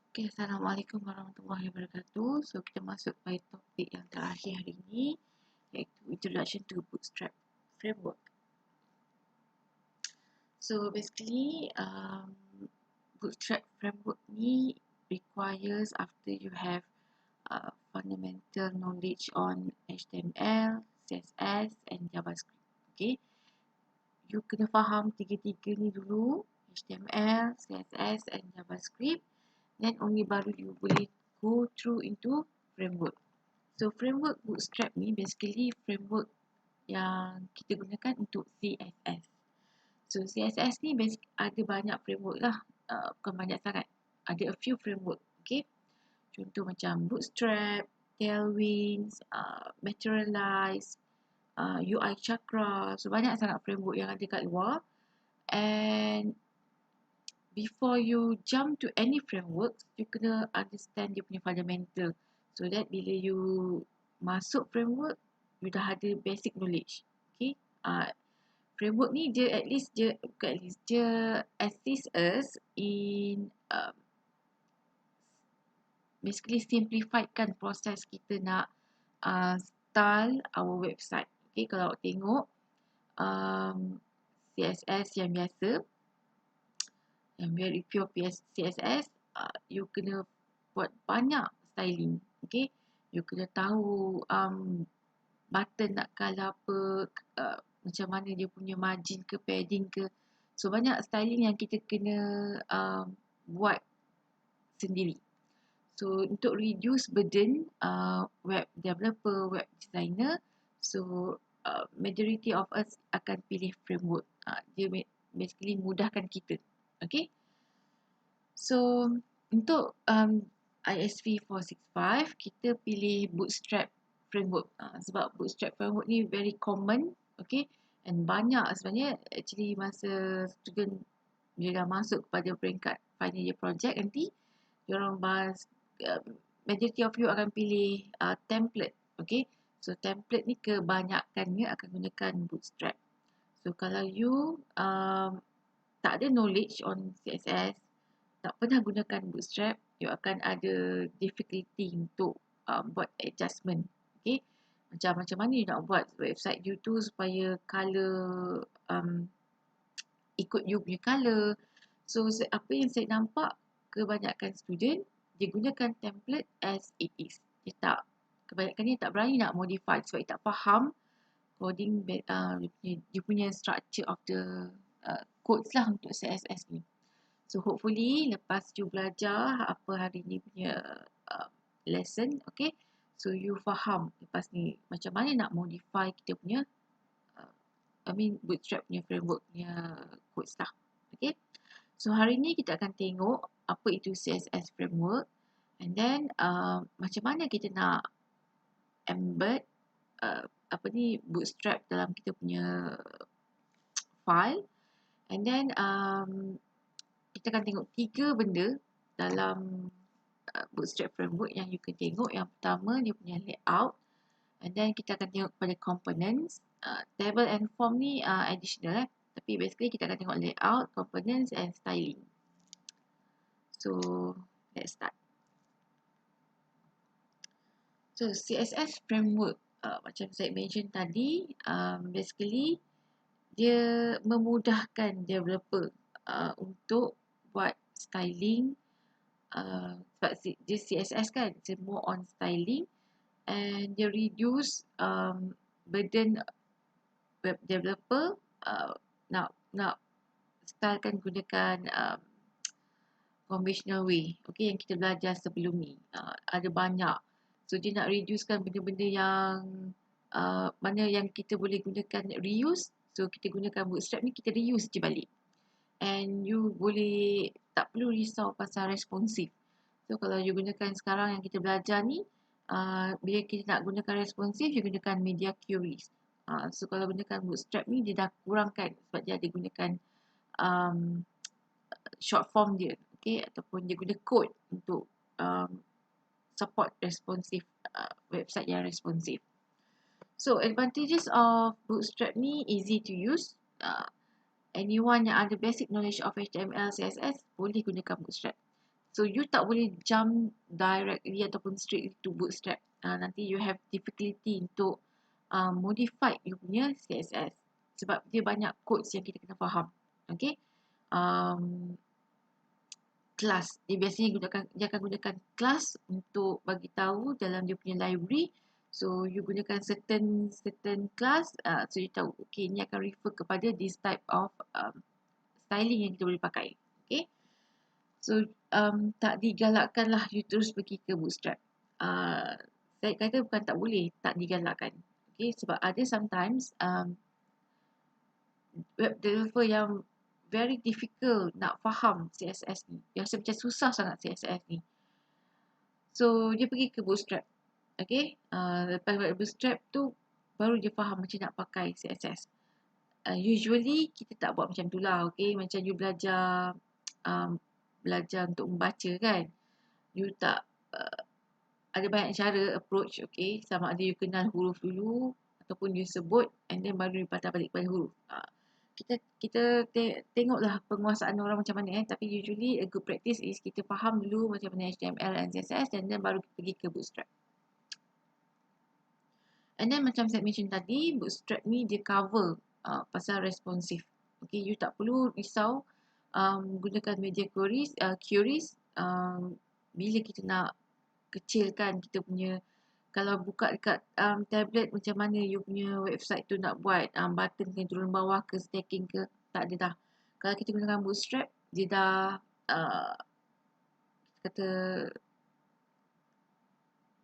Okay, Assalamualaikum warahmatullahi wabarakatuh. So, kita masuk pada topik yang terakhir hari ini, iaitu Introduction to Bootstrap Framework. So, basically, Bootstrap Framework ni requires after you have fundamental knowledge on HTML, CSS and JavaScript. Okay, you kena faham tiga-tiga ni dulu, HTML, CSS and JavaScript. Then only baru you boleh go through into framework. So framework Bootstrap ni basically framework yang kita gunakan untuk CSS. So CSS ni ada banyak framework lah, bukan banyak sangat. Ada a few framework, okay. Contoh macam Bootstrap, Tailwind, Materialize, UI Chakra. So banyak sangat framework yang ada kat luar. And before you jump to any framework, you kena understand dia punya fundamental. So that bila you masuk framework, you dah ada basic knowledge. Okay. Framework ni dia assist us in basically simplifiedkan proses kita nak style our website. Okay, kalau tengok CSS yang biasa, yang very pure CSS, you kena buat banyak styling. Okay, you kena tahu button nak color apa, macam mana dia punya margin ke, padding ke. So banyak styling yang kita kena buat sendiri. So untuk reduce burden web developer, web designer, so majority of us akan pilih framework. Dia basically mudahkan kita. Okay. So untuk ISV 465 kita pilih Bootstrap framework sebab Bootstrap framework ni very common, okay, and banyak sebenarnya actually masa student bila dah masuk kepada peringkat final year project nanti diorang bahas, majority of you akan pilih template, okay. So template ni kebanyakannya akan gunakan Bootstrap. So kalau you tak ada knowledge on CSS, tak pernah gunakan Bootstrap, you akan ada difficulty untuk buat adjustment. Okay, macam mana you nak buat website you tu supaya color ikut you punya color. So apa yang saya nampak, kebanyakan student dia gunakan template as it is. Kebanyakan dia tak berani nak modify sebab dia tak faham coding, dia punya structure of the codes lah untuk CSS ni. So hopefully lepas you belajar apa hari ni punya lesson, okay, so you faham lepas ni macam mana nak modify kita punya Bootstrap punya framework punya codes lah. Okay, so hari ni kita akan tengok apa itu CSS framework, and then macam mana kita nak embed Bootstrap dalam kita punya file, and then kita akan tengok 3 benda dalam Bootstrap framework yang you can tengok. Yang pertama dia punya layout, and then kita akan tengok pada components. Table and form ni additional tapi basically kita akan tengok layout, components and styling. So let's start. So CSS framework, macam saya mention tadi, basically dia memudahkan developer untuk buat styling, sebab dia CSS kan, dia more on styling, and dia reduce burden web developer nak stylekan gunakan conventional way, okay, yang kita belajar sebelum ni. Ada banyak, so dia nak reducekan benda-benda yang mana yang kita boleh gunakan reuse. So kita gunakan Bootstrap ni, kita reuse je balik, and you boleh tak perlu risau pasal responsive. So kalau you gunakan sekarang yang kita belajar ni, bila kita nak gunakan responsive, you gunakan media queries. So kalau gunakan Bootstrap ni, dia dah kurangkan sebab dia ada gunakan short form dia, okay, ataupun dia guna code untuk support responsive website yang responsive. So advantages of Bootstrap ni, easy to use. Anyone yang ada basic knowledge of HTML, CSS boleh gunakan Bootstrap. So you tak boleh jump directly ataupun straight to Bootstrap. Nanti you have difficulty untuk modify you punya CSS sebab dia banyak codes yang kita kena faham. Okay. Class. Dia akan gunakan class untuk bagi tahu dalam dia punya library. So you gunakan certain class. So you tahu okay ni akan refer kepada this type of styling yang kita boleh pakai. Okay. So tak digalakkan lah you terus pergi ke Bootstrap. Saya kata bukan tak boleh, tak digalakkan. Okay, sebab ada sometimes web developer yang very difficult nak faham CSS ni. Dia rasa macam susah sangat CSS ni. So dia pergi ke Bootstrap. Okay, lepas Bootstrap tu baru dia faham macam nak pakai CSS. Usually kita tak buat macam tu lah. Okay, macam you belajar untuk membaca kan. You tak ada banyak cara approach, okay. Sama ada you kenal huruf dulu ataupun you sebut and then baru you patah balik pada huruf. Kita tengoklah penguasaan orang macam mana tapi usually a good practice is kita faham dulu macam mana HTML and CSS and then baru kita pergi ke Bootstrap. And then macam saya mention tadi, Bootstrap ni dia cover pasal responsive. Okay, you tak perlu risau gunakan media queries bila kita nak kecilkan kita punya, kalau buka dekat tablet macam mana you punya website tu nak buat button kena turun bawah ke stacking ke, tak ada dah. Kalau kita gunakan Bootstrap dia dah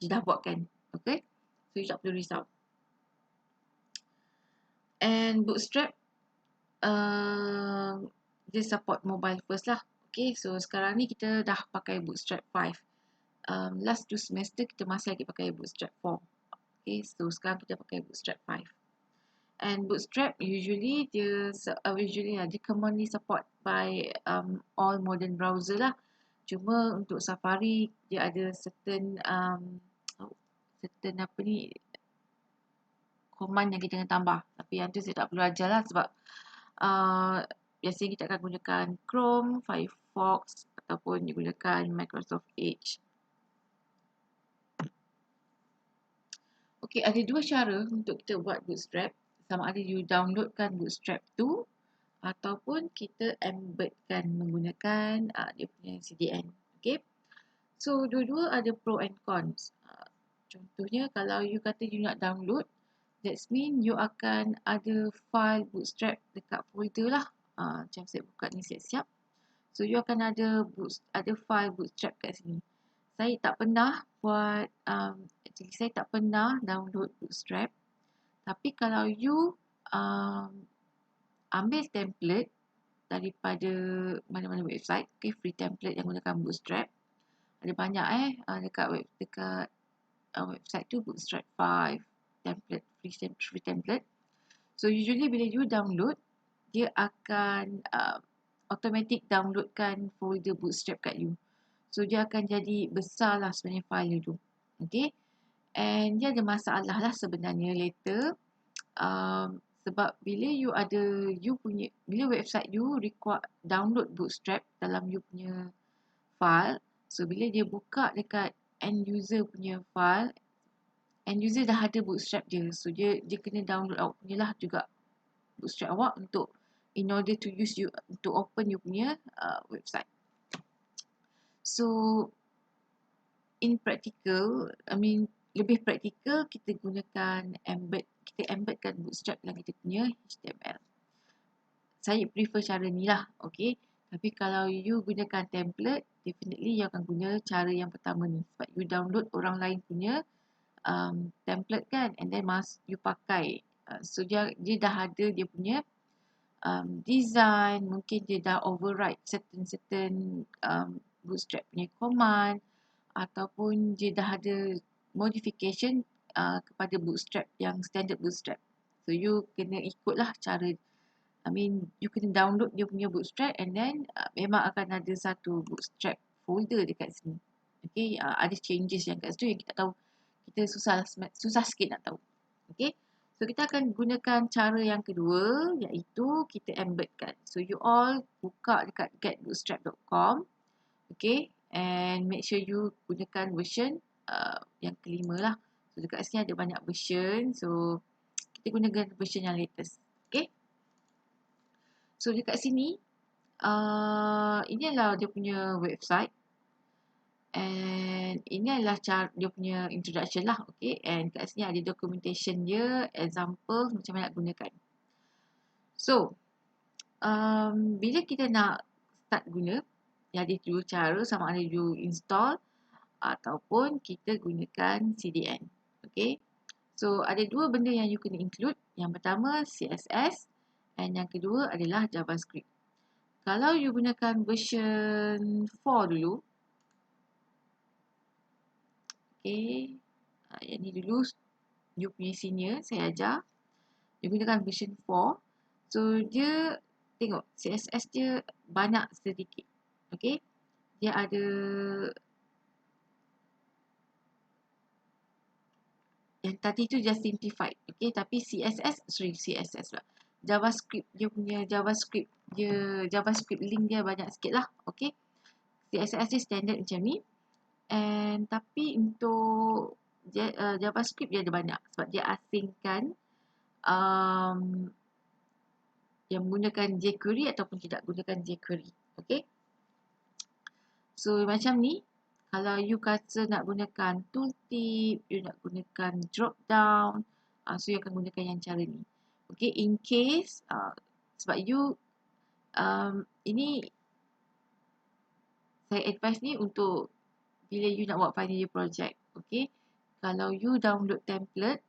dia dah buatkan. Okay, so you tak perlu risau. And Bootstrap dia support mobile first lah. Okay, so sekarang ni kita dah pakai Bootstrap 5. Last 2 semester kita masih lagi pakai Bootstrap 4. Okay, so sekarang kita pakai Bootstrap 5. And Bootstrap usually dia commonly support by all modern browser lah. Cuma untuk Safari dia ada certain command yang kita kena tambah. Tapi yang tu saya tak perlu ajar lah sebab biasanya kita akan gunakan Chrome, Firefox ataupun digunakan Microsoft Edge. Okay, ada dua cara untuk kita buat Bootstrap. Sama ada you downloadkan Bootstrap tu ataupun kita embedkan menggunakan dia punya CDN. Okay. So, dua-dua ada pro and cons. Contohnya, kalau you kata you nak download, that means you akan ada file Bootstrap dekat folder lah. Macam saya buka ni siap-siap. So, you akan ada file Bootstrap kat sini. Saya tak pernah buat, saya tak pernah download Bootstrap. Tapi kalau you ambil template daripada mana-mana website, okay, free template yang gunakan Bootstrap, ada banyak dekat website tu, Bootstrap 5 template, free template. So usually bila you download, dia akan automatic downloadkan folder Bootstrap kat you. So dia akan jadi besar lah sebenarnya file tu. Okay. And dia ada masalah lah sebenarnya later. Sebab bila bila website you require download Bootstrap dalam you punya file, so bila dia buka dekat end user punya file, end user dah ada Bootstrap dia, so dia kena download awak punya lah juga Bootstrap awak untuk in order to use you to open you punya website. So in practical, lebih praktikal kita gunakan kita embedkan Bootstrap dalam kita punya HTML. Saya prefer cara ni lah, okay. Tapi kalau you gunakan template, definitely you akan guna cara yang pertama ni. Sebab you download orang lain punya template kan, and then you pakai. So dia dah ada dia punya design, mungkin dia dah override certain Bootstrap punya command, ataupun dia dah ada modification kepada Bootstrap yang standard Bootstrap. So you kena ikutlah cara, you kena download dia punya Bootstrap and then memang akan ada satu Bootstrap folder dekat sini. Okay, ada changes yang kat situ yang kita tahu, kita susah sikit nak tahu. Okay, so kita akan gunakan cara yang kedua, iaitu kita embedkan. So you all buka dekat getbootstrap.com. Okay, and make sure you gunakan version yang kelima lah. So dekat sini ada banyak version, so kita gunakan version yang latest. Okay, so dekat sini ini adalah dia punya website, and ini adalah cara dia punya introduction lah. Okay, and kat sini ada documentation dia, example macam mana nak gunakan. So bila kita nak start guna, ada dua cara, sama ada you install ataupun kita gunakan CDN. Okay, so ada dua benda yang you kena include. Yang pertama CSS, and yang kedua adalah JavaScript. Kalau you gunakan version 4 dulu, okay, yang ni dulu you punya senior saya ajar, you gunakan version 4. So dia tengok CSS dia banyak sedikit. Okay, dia ada yang tadi tu just simplified. Okay, tapi CSS lah, JavaScript dia punya JavaScript link dia banyak sikit lah. Okay, CSS dia standard macam ni, and tapi untuk JavaScript dia ada banyak sebab dia asingkan yang menggunakan jQuery ataupun tidak gunakan jQuery. Okay, so macam ni, kalau you kata nak gunakan tooltip, you nak gunakan drop down, so you akan gunakan yang cara ni. Okay, in case sebab you ini saya advise ni untuk bila you nak buat final year project. Okay, kalau you download template,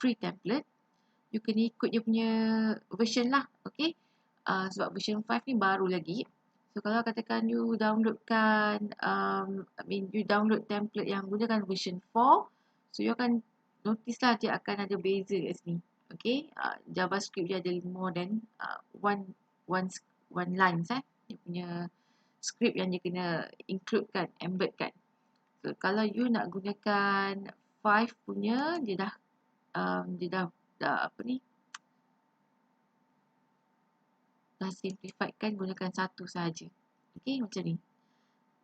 free template, you kena ikut dia punya version lah. Okay, sebab version 5 ni baru lagi. So kalau katakan you downloadkan you download template yang gunakan version 4, so you akan notice lah dia akan ada beza kat sini. Okay, JavaScript dia ada more than one lines dia punya script yang dia kena include kan, embed kan. So kalau you nak gunakan 5 punya, dia dah apa ni, dah simplified kan, gunakan satu saja. Okay, macam ni.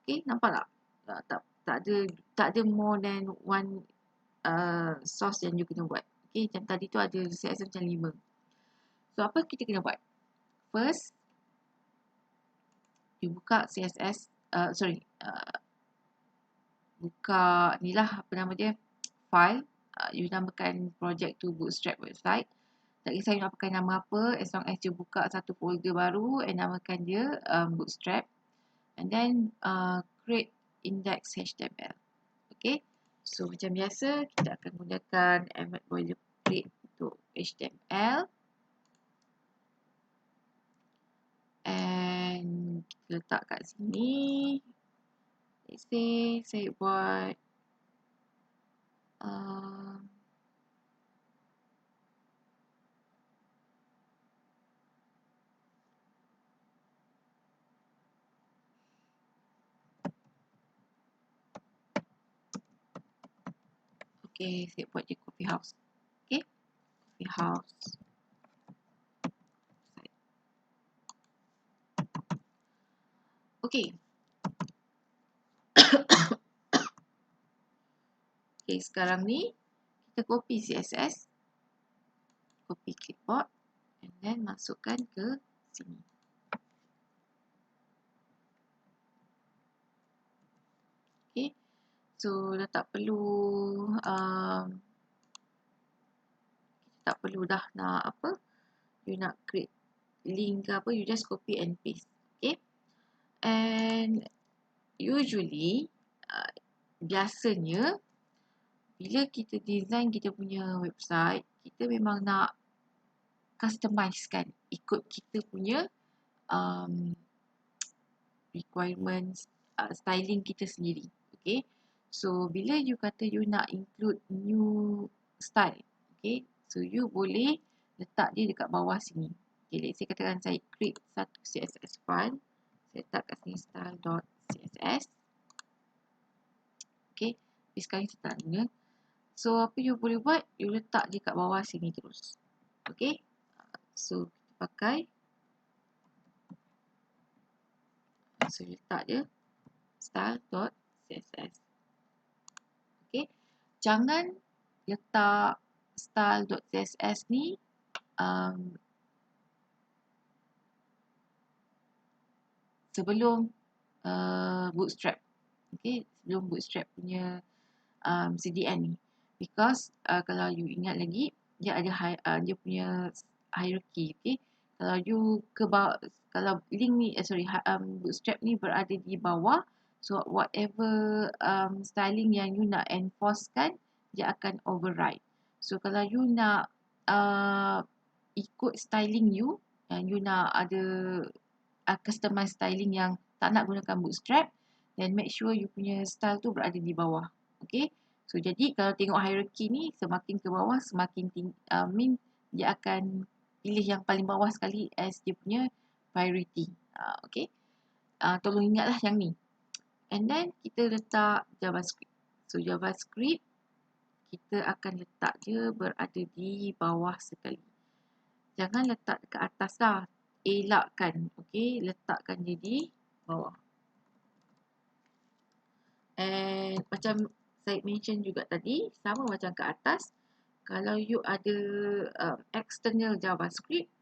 Okay, nampak tak? Tak ada more than one source yang you kena buat. Okay, macam tadi tu ada saya rasa macam 5. So apa kita kena buat? First, you buka CSS, buka ni lah, apa nama dia, file, you namakan project tu Bootstrap website. Tak kisah you nak pakai nama apa, as long as you buka satu folder baru and namakan dia Bootstrap, and then create index HTML. Okay, so macam biasa kita akan gunakan embed boilerplate untuk HTML, and kita letak kat sini. Let's say saya buat okay, saya buat je coffee house. Okay, coffee house. Okay. Okay, sekarang ni kita copy CSS, copy clipboard, and then masukkan ke sini. Okay, so dah tak perlu tak perlu dah nak apa, you nak create link ke apa, you just copy and paste. Okay, and usually biasanya bila kita design kita punya website, kita memang nak customize kan ikut kita punya requirements, styling kita sendiri. Okay, so bila you kata you nak include new style, okay, so you boleh letak dia dekat bawah sini. Okay, let's say katakan saya create satu CSS file, saya letak kat sini style.css. Okay, tapi sekarang saya tak guna. So apa you boleh buat, you letak dia kat bawah sini terus. Okay, so kita pakai, so letak dia style.css. Okay, jangan letak style.css ni sebelum Bootstrap. Okay, sebelum Bootstrap punya CDN ni. Because kalau you ingat lagi, dia ada dia punya hierarchy. Okay, kalau you ke bawah, kalau link ni Bootstrap ni berada di bawah, so whatever styling yang you nak enforce kan, dia akan override. So kalau you nak ikut styling you, and you nak ada customize styling yang tak nak gunakan Bootstrap, then make sure you punya style tu berada di bawah. Okay, so jadi kalau tengok hierarchy ni, semakin ke bawah semakin tinggi, dia akan pilih yang paling bawah sekali as dia punya priority. Okay, tolong ingatlah yang ni. And then kita letak JavaScript. So JavaScript kita akan letak dia berada di bawah sekali. Jangan letak dekat atas lah. Elakkan. Okay, letakkan dia di bawah. And macam saya mention juga tadi, sama macam ke atas, kalau you ada external JavaScript,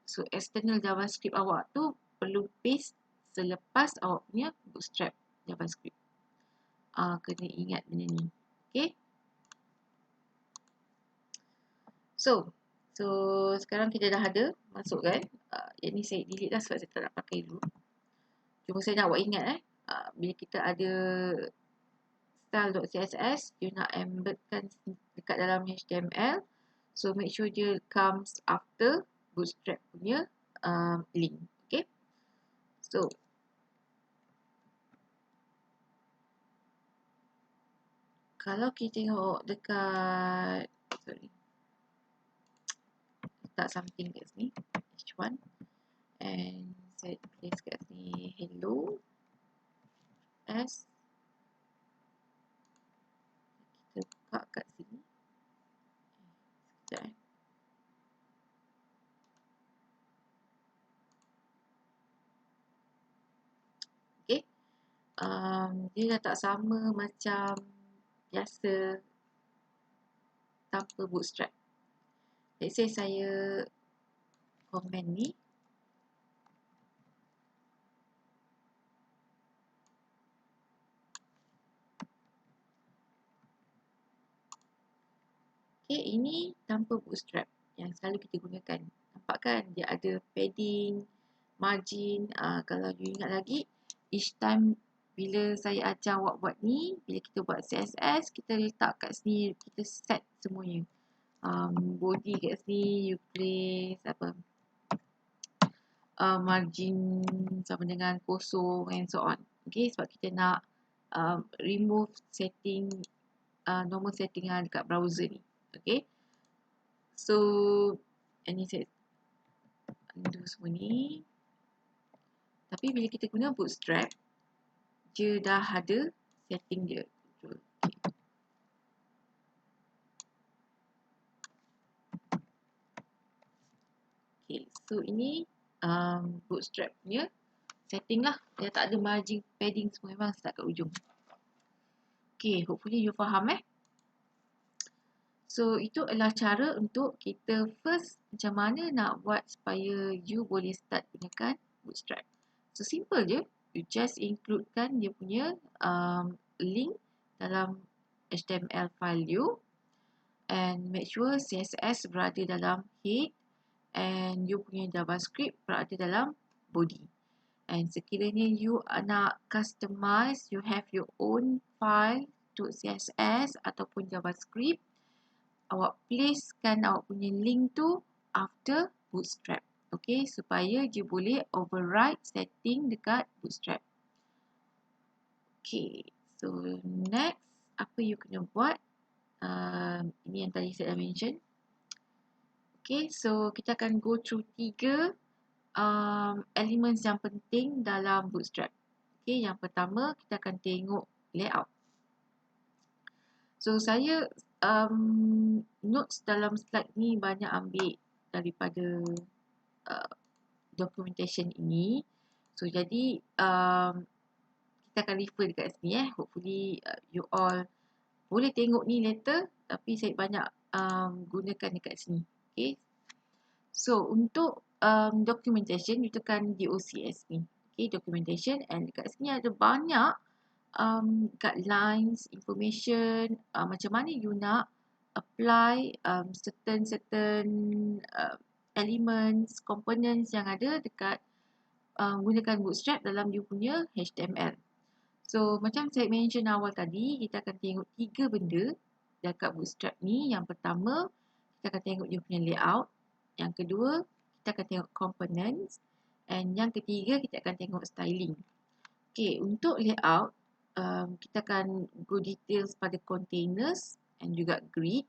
so external JavaScript awak tu perlu paste selepas awak punya Bootstrap JavaScript. Kena ingat benda ni. Okay. So sekarang kita dah ada masukkan. Yang ni saya delete lah sebab saya tak nak pakai dulu. Cuma saya nak awak ingat bila kita ada style.css, you nak embedkan dekat dalam HTML. So make sure dia comes after Bootstrap punya link. Okay. So kalau kita tengok dekat, letak something kat sini, h1, and saya tulis kat sini hello s, kita buka kat sini sekejap. Okay, dia dah tak sama macam biasa tanpa Bootstrap. Let's say saya komen ni, okay, ini tanpa Bootstrap yang selalu kita gunakan. Nampak kan dia ada padding, margin. Kalau you ingat lagi, each time bila saya ajar awak buat ni, bila kita buat CSS, kita letak kat sini, kita set semuanya. Body kat sini, you place margin sama dengan kosong and so on. Okay, sebab kita nak remove setting, normal setting dekat browser ni. Okay, so ini saya undo semua ni. Tapi bila kita guna Bootstrap, dia dah ada setting dia. Okay, so ini Bootstrap punya setting lah. Dia tak ada margin, padding semua, memang start kat ujung. Okay, hopefully you faham So itu adalah cara untuk kita first macam mana nak buat supaya you boleh start gunakan Bootstrap. So simple je, you just includekan dia punya link dalam HTML file you, and make sure CSS berada dalam head, and you punya JavaScript berada dalam body. And sekiranya you nak customize, you have your own file to CSS ataupun JavaScript, awak placekan awak punya link tu after Bootstrap. Okay, supaya dia boleh override setting dekat Bootstrap. Okay, so next, apa you kena buat? Ini yang tadi saya dah mention. Okay, so kita akan go through 3 elements yang penting dalam Bootstrap. Okay, yang pertama kita akan tengok layout. So saya notes dalam slide ni banyak ambil daripada documentation ini. So jadi kita kita akan refer dekat sini hopefully you all boleh tengok ni later, tapi saya banyak gunakan dekat sini. Okay. So untuk documentation, you tekan DOCS ni. Okay, documentation, and dekat sini ada banyak guidelines, information, macam mana you nak apply certain elements, components yang ada dekat gunakan Bootstrap dalam you punya HTML. So macam saya mention awal tadi, kita akan tengok 3 benda dekat Bootstrap ni. Yang pertama, kita akan tengok you punya layout. Yang kedua, kita akan tengok components. And yang ketiga, kita akan tengok styling. Okay, untuk layout, kita akan go details pada containers and juga grid.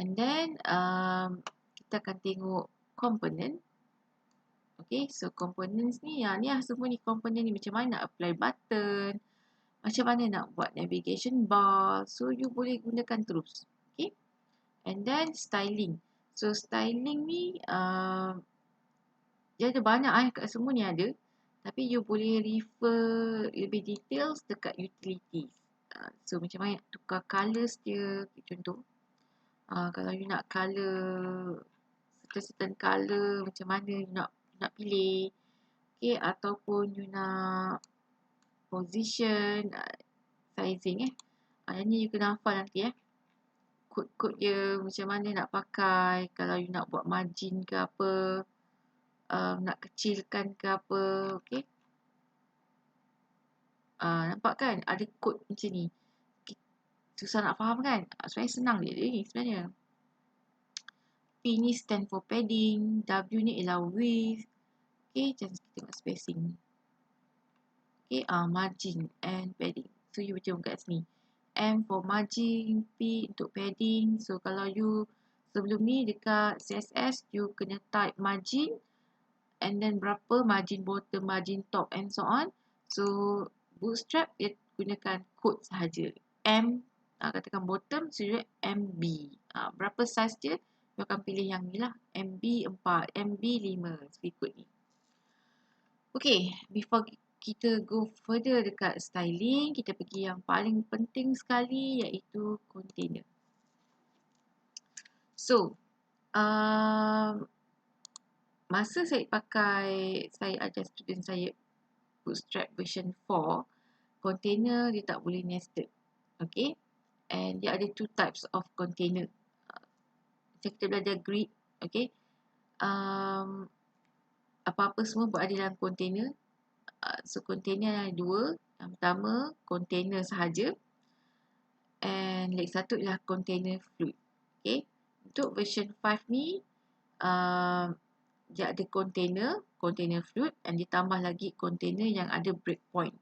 And then kita akan tengok component. Okay, so components ni, ni lah semua ni component ni, macam mana nak apply button, macam mana nak buat navigation bar. So you boleh gunakan terus. Okay, and then styling. So styling ni dia ada banyak kat semua ni ada, tapi you boleh refer lebih details dekat utilities. So macam mana tukar colours dia, contoh kalau you nak colour certain colour, macam mana you nak pilih. Okay, ataupun you nak position, sizing yang ni you kena hafal nanti kod-kod dia macam mana nak pakai, kalau you nak buat margin ke apa, nak kecilkan ke apa. Okay, nampak kan ada kod macam ni, susah nak faham kan? Sebenarnya senang dia ni sebenarnya. P ni stand for padding, W ni ialah width. Okay, just kita tengok spacing. Okay, margin and padding. So you tengok kat sini, M for margin, P untuk padding. So kalau you sebelum ni dekat CSS, you kena type margin and then berapa margin bottom, margin top and so on. So Bootstrap dia gunakan kod sahaja. M, katakan bottom, so you MB. Berapa size dia, you akan pilih yang ni lah, MB 4, MB 5, so ikut ni. Okay, before kita go further dekat styling, kita pergi yang paling penting sekali, iaitu container. So, masa saya ajar student saya Bootstrap version 4, container dia tak boleh nested. Okay, and dia ada 2 types of container. Kita belajar grid. Okay, apa-apa semua berada dalam container. So container ada 2. Yang pertama container sahaja, and lagi satu ialah container fluid. Okay, untuk version 5 ni dia ada container fluid, dan ditambah lagi container yang ada breakpoint.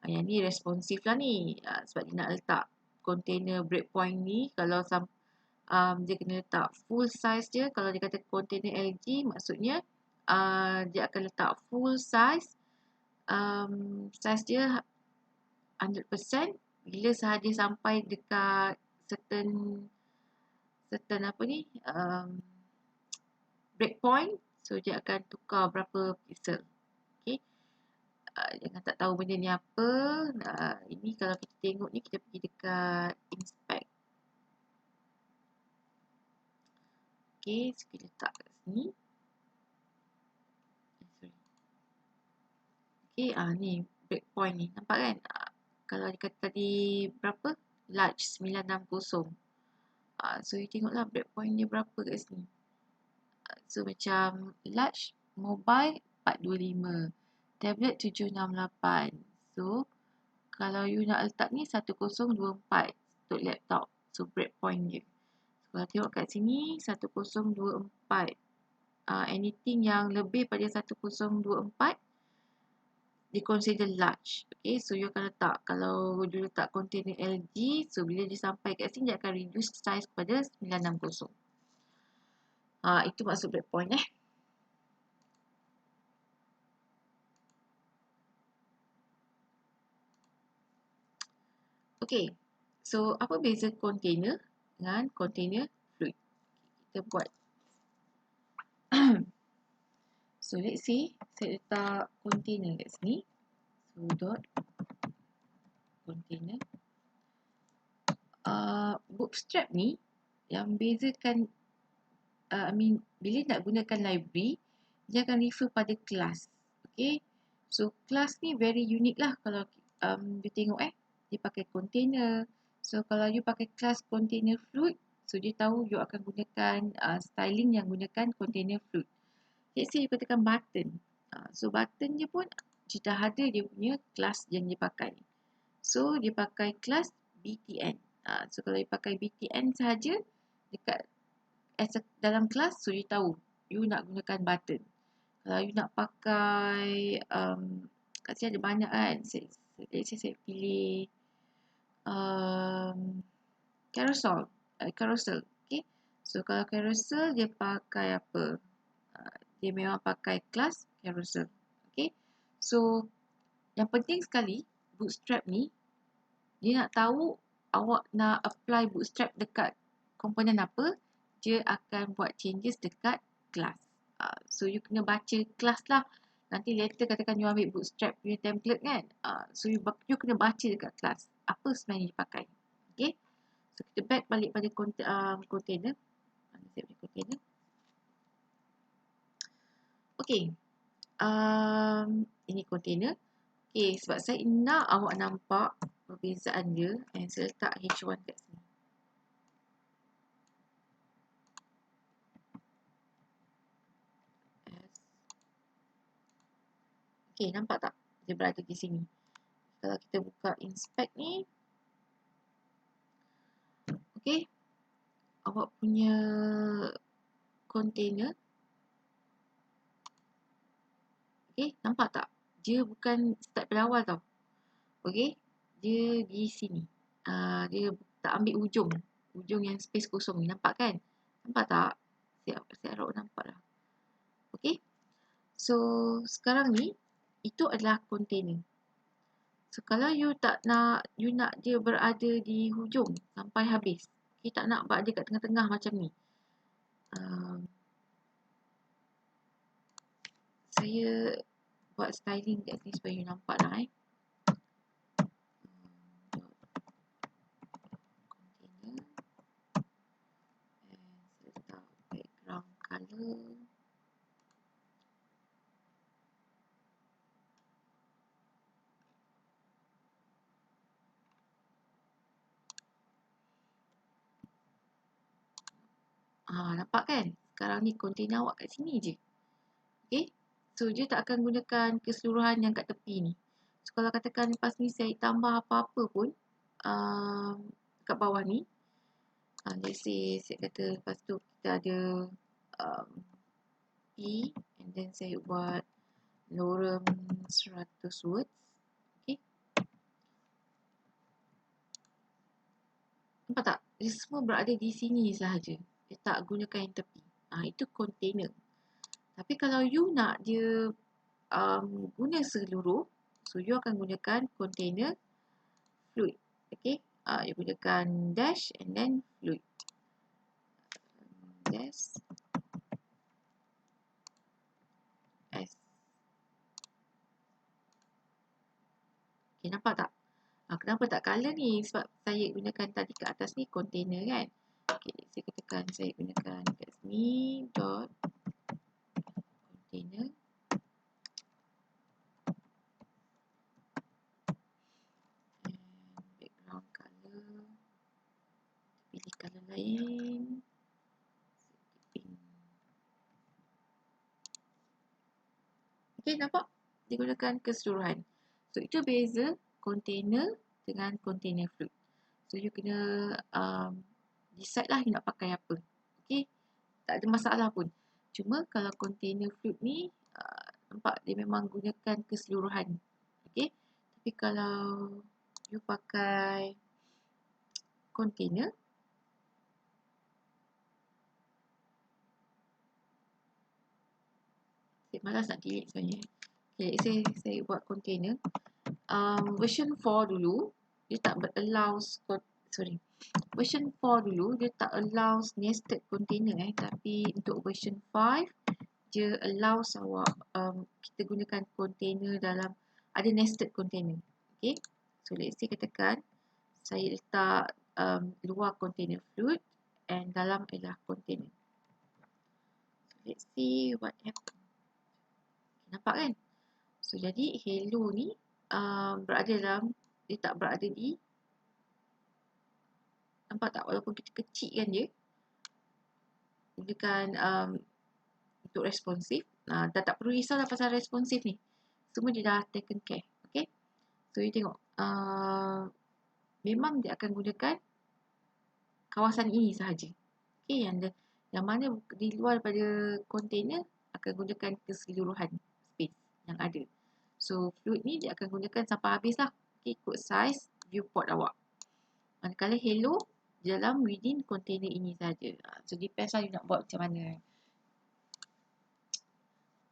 Yang ni responsif lah ni, sebab dia nak letak container breakpoint ni. Kalau dia kena letak full size dia. Kalau dia kata container LG, maksudnya dia akan letak full size, size dia 100%. Bila sahaja sampai dekat certain apa ni, breakpoint, so dia akan tukar berapa pixel. Okay, jangan tak tahu benda ni apa. Ini kalau kita tengok ni, kita pergi dekat inspect. Okay, so kita letak kat sini. Okay, ni breakpoint ni, nampak kan? Kalau dia kata tadi berapa? Large 960. So you tengoklah breakpoint dia berapa kat sini. So macam large mobile 425, tablet 768. So kalau you nak letak ni 1024 untuk laptop. So breakpoint dia. So, kalau tengok kat sini 1024. Anything yang lebih pada 1024 di consider large. Okay, so you akan letak, kalau you letak container LG, so bila dia sampai kat sini, dia akan reduce size kepada 960. Itu maksud breakpoint Okay, so apa beza container dengan container fluid? Kita buat so let's say saya letak container kat sini. So dot container. Bootstrap ni yang bezakan, bila nak gunakan library, dia akan refer pada kelas. Okay, so kelas ni very unique lah. Kalau you tengok dia pakai container. So kalau you pakai kelas container Fluid, so dia tahu you akan gunakan styling yang gunakan container Fluid. Let's say you katakan button, so button je pun dia dah ada dia punya kelas yang dia pakai. So dia pakai kelas btn. So kalau you pakai btn sahaja dekat dalam kelas, so you tahu you nak gunakan button. Kalau you nak pakai kat sini ada banyak kan, saya pilih carousel. Okay, so kalau carousel dia pakai apa, dia memang pakai kelas carousel. Okay, so yang penting sekali Bootstrap ni, dia nak tahu awak nak apply Bootstrap dekat komponen apa, dia akan buat changes dekat kelas. So you kena baca kelas lah. Nanti later katakan you ambil Bootstrap punya template kan, so you kena baca dekat kelas apa sebenarnya dipakai. Okay, so kita back balik pada container. Saya punya container. Okay, ini container. Okay, sebab saya nak awak nampak perbezaan dia, saya letak H1 kat sini. Okay, nampak tak? Dia berada di sini. Kalau kita buka inspect ni, okay, awak punya container, okay, nampak tak? Dia bukan start pada awal tau. Okay, dia di sini. Dia tak ambil ujung yang space kosong ni, nampak kan? Nampak tak? Saya harap nampak lah. Okay, so sekarang ni itu adalah container. So kalau you nak dia berada di hujung sampai habis, kita tak nak berada kat tengah-tengah macam ni. Saya buat styling kat sini supaya you nampak lah container. Saya letak background color. Nampak kan? Sekarang ni container awak kat sini je. Okay, so dia tak akan gunakan keseluruhan yang kat tepi ni. So kalau katakan lepas ni saya tambah apa-apa pun kat bawah ni, let's say saya kata lepas tu kita ada P, and then saya buat lorem 100 words. Okay, nampak tak? Dia semua berada di sini sahaja. Dia tak gunakan yang tepi. Itu container. Tapi kalau you nak dia guna seluruh, so you akan gunakan container Fluid. Okay, you gunakan dash and then Fluid. Dash S. Okay, nampak tak? Kenapa tak color ni? Sebab saya gunakan tadi kat atas ni container kan. Okay, saya katakan saya gunakan kat sini dot container. And background color, pilih color lain. Okay, nampak? Dia gunakan keseluruhan. So itu beza container dengan container Fluid. So you kena decide lah you nak pakai apa. Okay, tak ada masalah pun. Cuma kalau container Fluid ni nampak dia memang gunakan keseluruhan. Okay, tapi kalau you pakai container, saya malas nak delete sebenarnya. Okay, saya buat container version 4 dulu, dia tak allows, version 4 dulu dia tak allows nested container tapi untuk version 5 dia allows awak kita gunakan container dalam ada nested container. Okay, So let's say katakan saya letak luar container fluid and dalam ialah container. So let's see what happen. Nampak kan? So jadi hello ni berada dalam, dia tak berada di, nampak tak, walaupun kita kecilkan dia gunakan untuk responsif. Dah tak perlu risaulah pasal responsif ni, semua dia dah taken care. Okay, so you tengok memang dia akan gunakan kawasan ini sahaja. Okay, yang mana di luar daripada container akan gunakan keseluruhan space yang ada. So fluid ni dia akan gunakan sampai habis lah. Okay, ikut size viewport awak. Manakala hello dalam within container ini saja. So depends lah you nak buat macam mana.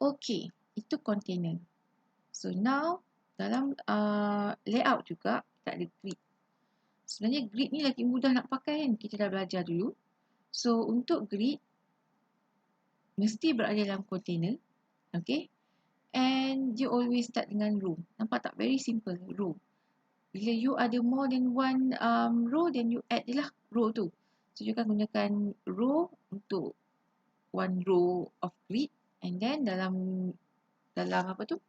Okay, itu container. So now dalam layout juga kita ada grid. Sebenarnya grid ni lagi mudah nak pakai kan, kita dah belajar dulu. So untuk grid mesti berada dalam container. Okay, and you always start dengan row. Nampak tak? Very simple, row. Bila you ada more than one row, then you add je lah row tu. So you akan gunakan row untuk one row of grid, and then dalam apa tu,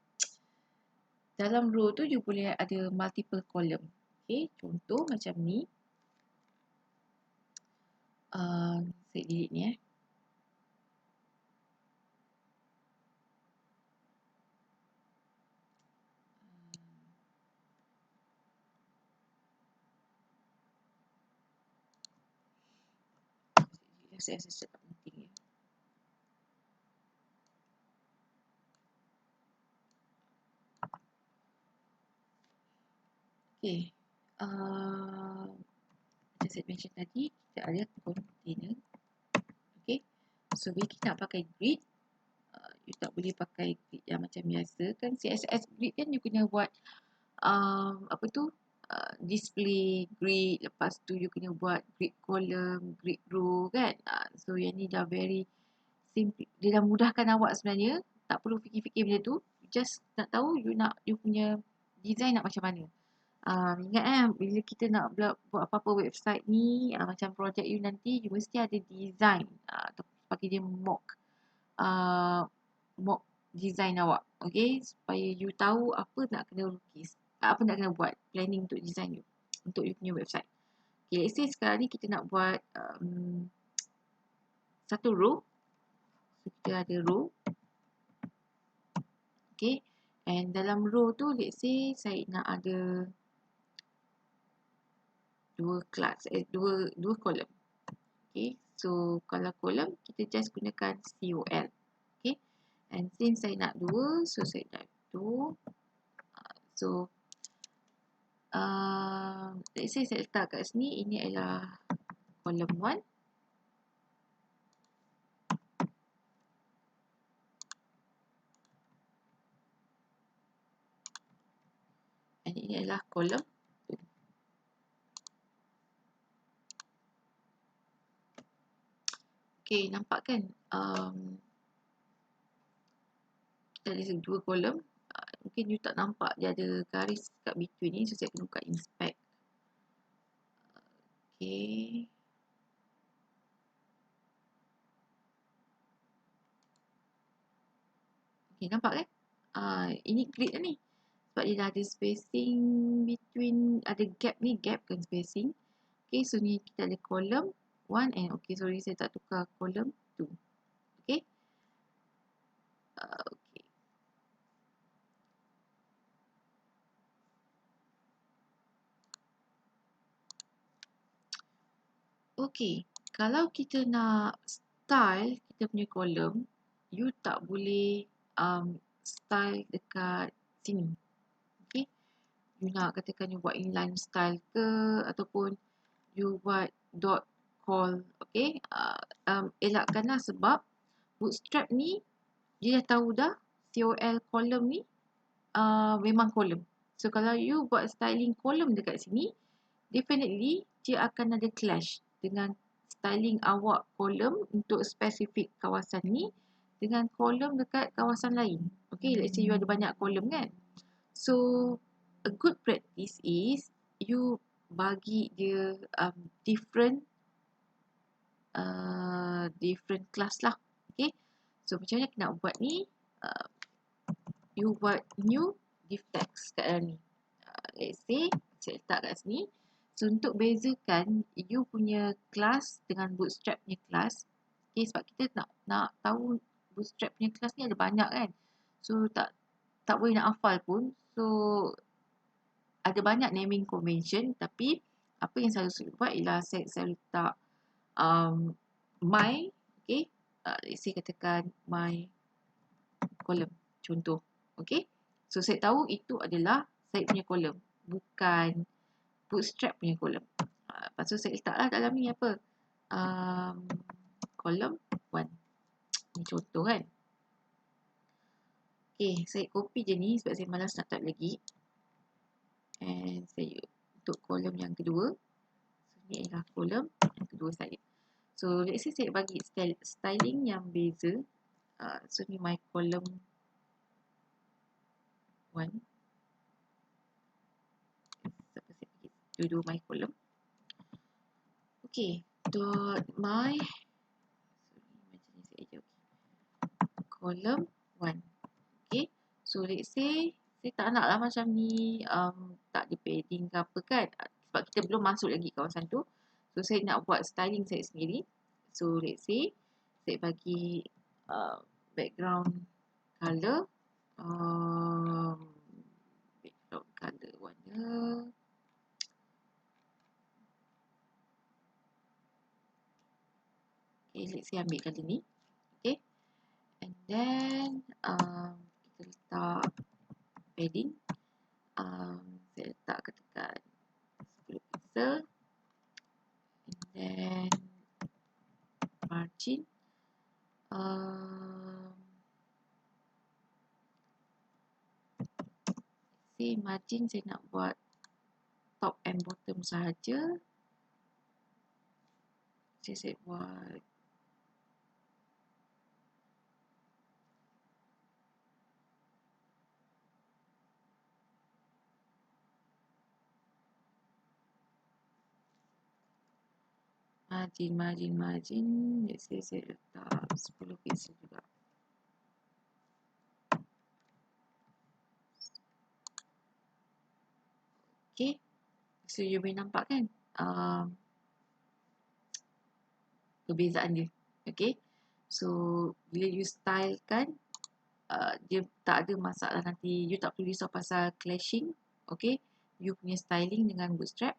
dalam row tu you boleh ada multiple column. Okay, contoh macam ni. Saya delete ni saya rasa tak penting . Okay, macam saya mention tadi, kita ada container. Okay, so bila kita nak pakai grid, you tak boleh pakai grid yang macam biasa kan. CSS grid kan you kena buat apa tu, display grid, lepas tu you kena buat grid column, grid row kan. So yang ni dah very simple, dia dah mudahkan awak sebenarnya, tak perlu fikir-fikir benda tu, just nak tahu you punya design nak macam mana. Ingat bila kita nak buat apa-apa website ni, macam project you nanti, you mesti ada design atau bagi dia mock design awak. Okay, supaya you tahu apa nak kena lukis, apa nak kena buat, planning untuk design you, untuk you punya website. Okay, let's say sekarang ni kita nak buat satu row. So kita ada row. Okay, and dalam row tu let's say saya nak ada dua column. Okay, so kalau column kita just gunakan COL. Okay, and since saya nak dua, so saya nak tu. So let's say saya letak kat sini, ini adalah column 1. And ini adalah column 2. Okay, nampak kan? Kita ada dua column. Mungkin you tak nampak dia ada garis kat between ni, so saya kena buka inspect. Okay. Okay, nampak kan? Ini grid ni. Sebab dia dah ada spacing between, ada gap ni, gap kan spacing. Okay, so ni kita ada column 1 and okay, sorry saya tak tukar column 2. Okay. Okay. Okay, kalau kita nak style kita punya column, you tak boleh style dekat sini. Okay, you nak katakan you buat inline style ke, ataupun you buat dot call. Okay, elakkanlah sebab Bootstrap ni dia dah tahu dah COL column ni memang column. So kalau you buat styling column dekat sini, definitely dia akan ada clash dengan styling awak column untuk spesifik kawasan ni dengan column dekat kawasan lain. Okay, let's say you ada banyak column kan. So a good practice is you bagi dia different class lah. Okay. So macam mana nak buat ni? You buat new div text kat dalam ni. Let's say saya letak kat sini. So untuk bezakan you punya class dengan bootstrap punya class. Okay, sebab kita nak tahu bootstrap punya class ni ada banyak kan. So tak boleh nak hafal pun. So ada banyak naming convention, tapi apa yang saya buat ialah saya letak my, okay, let's say katakan my column contoh, okay. So saya tahu itu adalah saya punya column, bukan bootstrap punya column. Lepas tu saya letaklah dalam ni apa, column 1. Ni contoh kan. Okay, saya copy je ni sebab saya malas nak type lagi. And saya untuk kolom yang kedua. So, ni adalah kolom yang kedua saya. So, let's say saya bagi styling yang beza. So, ni my column 1. Saya bagi dua-dua my column. Okay. Dot my. Macam ni saya aja. Column 1. Okay. So, let's say saya tak nak lah macam ni. Tak ada padding ke apa kan. Sebab kita belum masuk lagi kawasan tu. So, saya nak buat styling saya sendiri. So, let's say saya bagi background color. Background color warna. Okay, let's say ambil color ni. Okay. And then, kita letak padding. Saya letak katakan 10 pixel. And then, margin. Margin saya nak buat top and bottom sahaja. Saya buat margin. Let's say saya letak 10 pixel juga. Okay. So you boleh nampak kan perbezaan dia. Okay. So bila you style kan, dia tak ada masalah nanti. You tak perlu risau pasal clashing. Okay. You punya styling dengan bootstrap.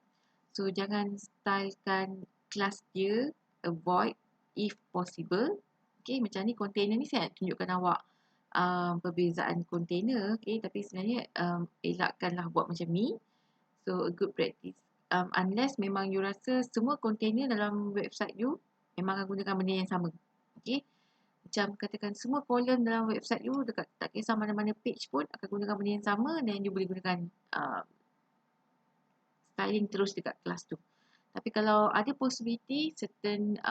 So jangan stylekan class dia, avoid if possible. Okay, macam ni container ni saya nak tunjukkan awak perbezaan container. Okay, tapi sebenarnya elakkanlah buat macam ni. So a good practice. Unless memang you rasa semua container dalam website you memang akan gunakan benda yang sama. Okay, macam katakan semua column dalam website you dekat tak kisah mana-mana page pun akan gunakan benda yang sama, dan you boleh gunakan styling terus dekat kelas tu. Tapi kalau ada possibility certain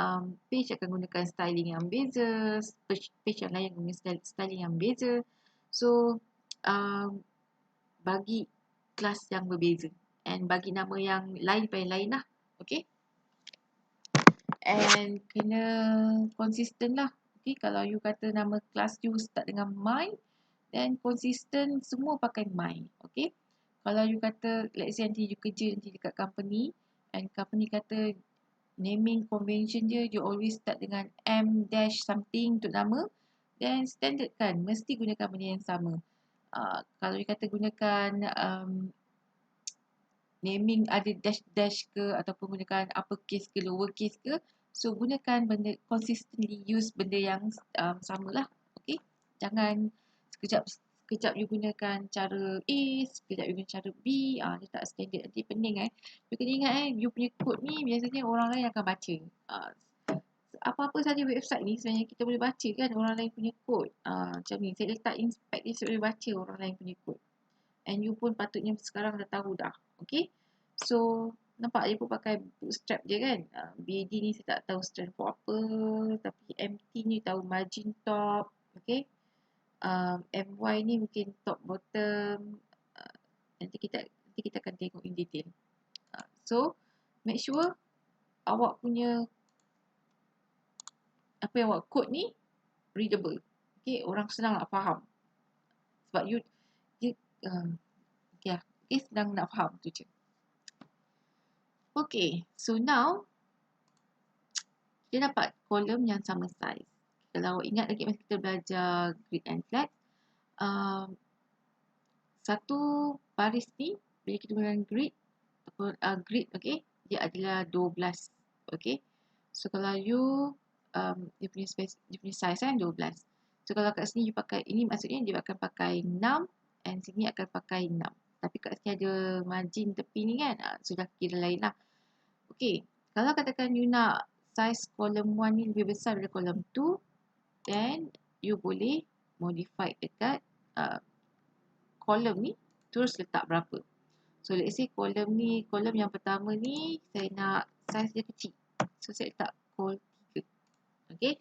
page akan gunakan styling yang beza, page yang lain gunakan styling yang beza. So bagi kelas yang berbeza and bagi nama yang lain daripada yang lain lah. Okay. And kena konsisten lah. Okay, kalau you kata nama kelas you start dengan my, then konsisten semua pakai my. Okay. Kalau you kata, let's say nanti you kerja nanti dekat company, and company kata naming convention je, you always start dengan M dash something untuk nama, then standard kan, mesti gunakan benda yang sama. Kalau you kata gunakan naming ada dash-dash ke, ataupun gunakan uppercase ke lowercase ke, so gunakan benda, consistently use benda yang sama lah. Okay, jangan sekejap you gunakan cara A, sekejap you gunakan cara B, dia tak standard, nanti pening kan. You kena ingat you punya code ni biasanya orang lain akan baca. Apa-apa saja website ni sebenarnya kita boleh baca kan orang lain punya code. Macam ni, saya letak inspect ni, saya boleh baca orang lain punya code. And you pun patutnya sekarang dah tahu dah. Okay. So, nampak dia pun pakai bootstrap je kan. BD ni saya tak tahu strand for apa. Tapi MT ni tahu margin top. Okay. MY ni mungkin top bottom. Nanti kita nanti kita akan tengok in detail. So make sure awak punya apa yang awak code ni readable. Okay, orang senang nak faham. Sebab you senang nak faham tu je. Okay, so now kita dapat kolom yang sama size. Kalau awak ingat lagi masa kita belajar grid and flat, satu baris ni bila kita gunakan grid ataupun grid, okay, dia adalah 12. Okay, so kalau you dia punya space, dia punya size kan 12. So kalau kat sini you pakai, ini maksudnya dia akan pakai 6 and sini akan pakai 6. Tapi kat sini ada margin tepi ni kan, sudah kira lain lah. Okay, kalau katakan you nak size column 1 ni lebih besar daripada column 2, then you boleh modify dekat column ni, terus letak berapa. So let's say column ni, column yang pertama ni saya nak size dia kecil, so saya letak col 3. Okay,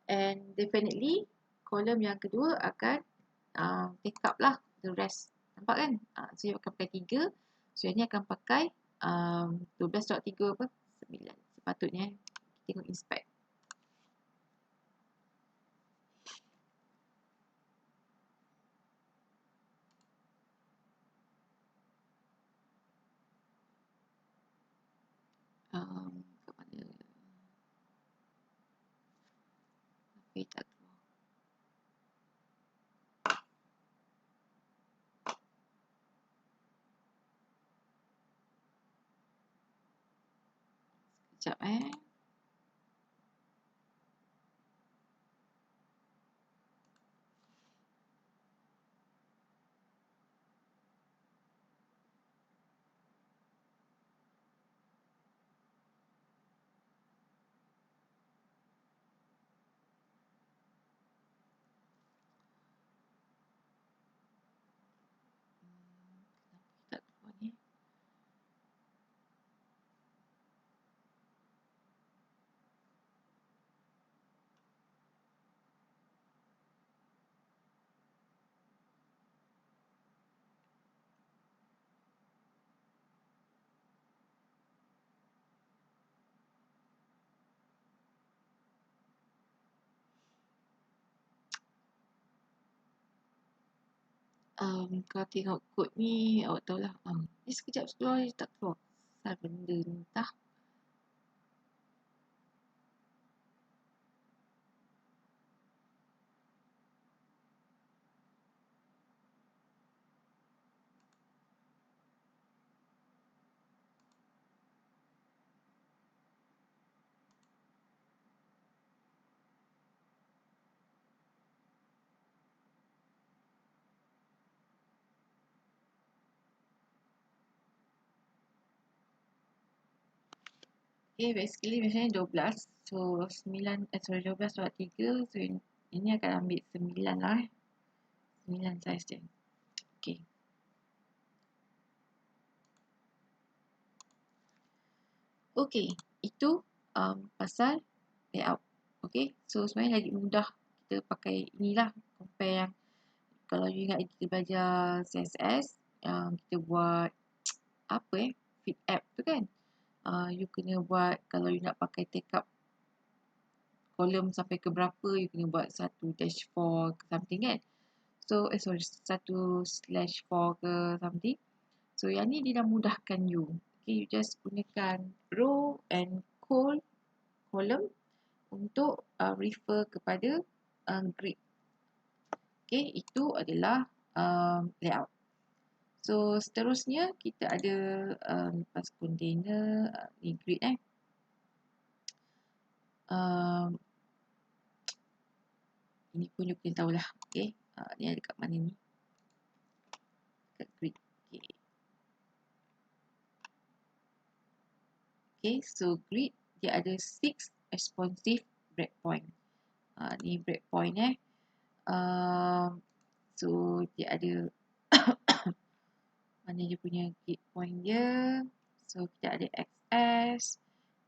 and definitely column yang kedua akan take up lah the rest. Nampak kan? So you akan pakai 3. So yang ni akan pakai 12.3 apa? 9. Sepatutnya tengok inspect. Kat mana? Okay, tak keluar. Sekejap tak keluar ni. Kalau tengok kod ni, awak tahulah. Ni sekejap keluar, dia tak keluar. Asal benda ni entah. Okay, basically biasanya 12. So 12.3. So ini akan ambil 9 lah 9 size dia. Okay. Okay, itu pasal layout. Okay, so sebenarnya lagi mudah kita pakai inilah compare yang kalau you ingat kita belajar CSS yang kita buat apa fit app tu kan. You kena buat, kalau you nak pakai take up kolom sampai ke berapa, you kena buat 1-4 ke something kan. So sorry, 1/4 ke something. So yang ni dia dah mudahkan you. Okay, you just gunakan row and column untuk refer kepada grid. Okay, itu adalah layout. So seterusnya kita ada lepas container ni grid ini pun you kena tahulah. Okay, ni ada kat mana ni, kat grid. Okay, so grid dia ada 6 responsive breakpoint. Ni breakpoint so dia ada mana dia punya grid point dia. So kita ada XS,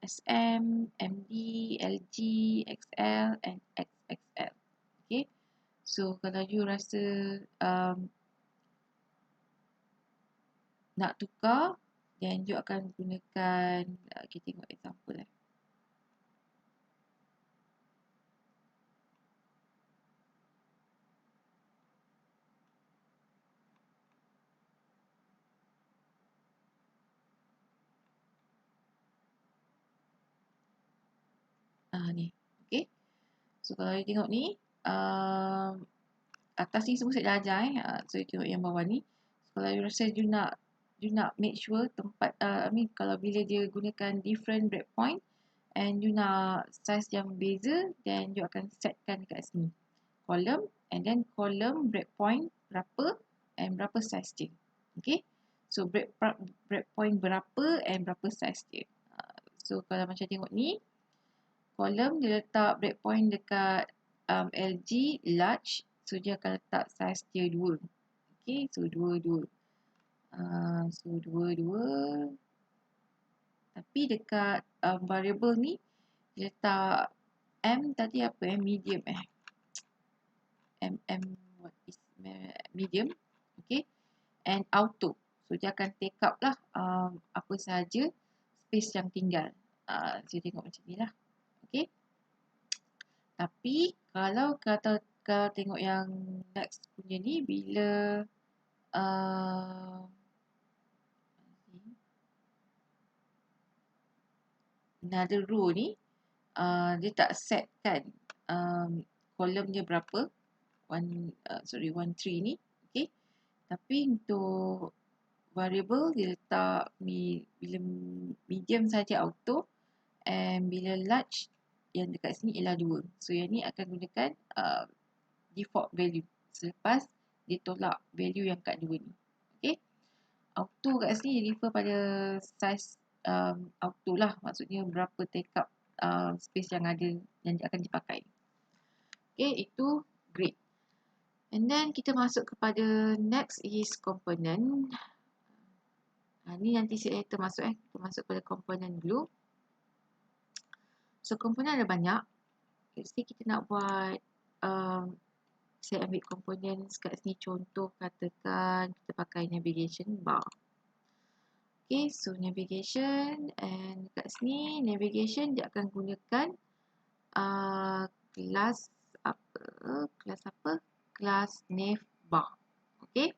SM, MD, LG, XL and XXL. Okay, so kalau you rasa nak tukar, then you akan gunakan, kita tengok example ni. Okay. So kalau you tengok ni, atas ni semua saya dah ajar so you tengok yang bawah ni. So, kalau you rasa you nak make sure tempat, kalau bila dia gunakan different breakpoint and you nak size yang beza, then you akan setkan dekat sini. Column, and then column breakpoint berapa and berapa size dia. Okay. So breakpoint berapa and berapa size dia. So kalau macam tengok ni, column dia letak breakpoint dekat LG large, so dia akan letak size dia 2. Okay, so 2. So 2. Tapi dekat variable ni dia letak M tadi apa medium what is medium. Okay, and auto, so dia akan take up lah apa sahaja space yang tinggal. Saya tengok macam ni lah. Okay, tapi kalau tengok yang next punya ni, bila another row ni, dia tak set kan column dia berapa, 1 3 ni. Okay, tapi untuk variable dia letak bila medium saja auto, and bila large yang dekat sini ialah 2. So yang ni akan gunakan default value selepas dia tolak value yang kat 2 ni. Okay, auto kat sini refer pada size auto lah, maksudnya berapa take up space yang ada yang akan dipakai. Okay, itu grid. And then kita masuk kepada next is component. Ni nanti saya termasuk kita masuk pada component dulu. So component ada banyak. Mesti kita nak buat saya ambil component kat sini, contoh katakan kita pakai navigation bar. Okay, so navigation, and kat sini navigation dia akan gunakan kelas navbar. Okay,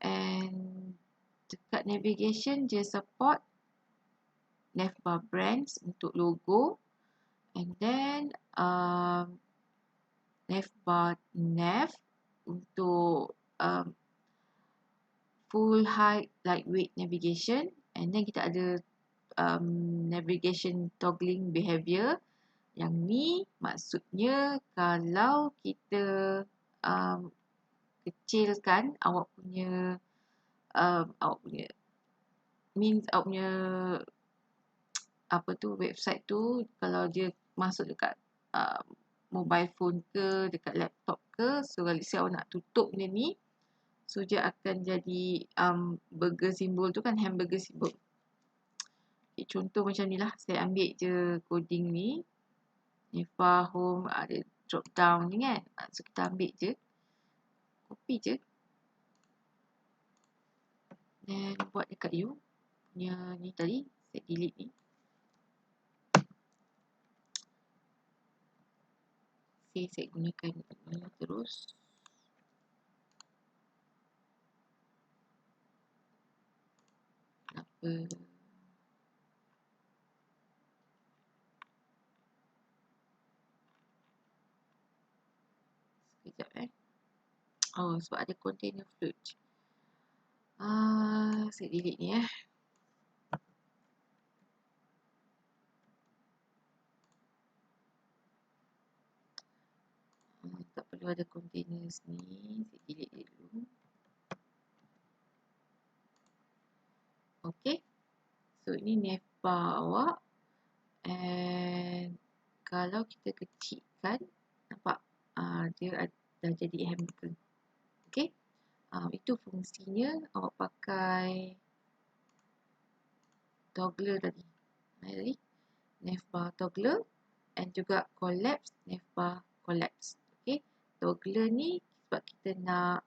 and dekat navigation dia support navbar brands untuk logo, and then navbar nav untuk full height lightweight navigation, and then kita ada navigation toggling behavior. Yang ni maksudnya kalau kita kecilkan awak punya website tu, kalau dia masuk dekat mobile phone ke dekat laptop ke, so kalau awak nak tutup benda ni, so dia akan jadi burger symbol tu kan, hamburger symbol. Okay, contoh macam ni lah, saya ambil je coding ni, navbar home ada drop down ni kan, so kita ambil je, copy je, dan buat dekat you punya ni tadi, saya delete ni. Okay, saya gunakan ni terus. Kenapa? Sekejap oh, sebab ada container float. Saya delete ni tak perlu ada container ni, saya delete dia dulu. Okay, so ini navbar awak, and kalau kita kecilkan, nampak dia dah jadi hamburger. Okay, itu fungsinya awak pakai toggler tadi. Navbar toggler, and juga collapse navbar collapse. Okay, toggler ni sebab kita nak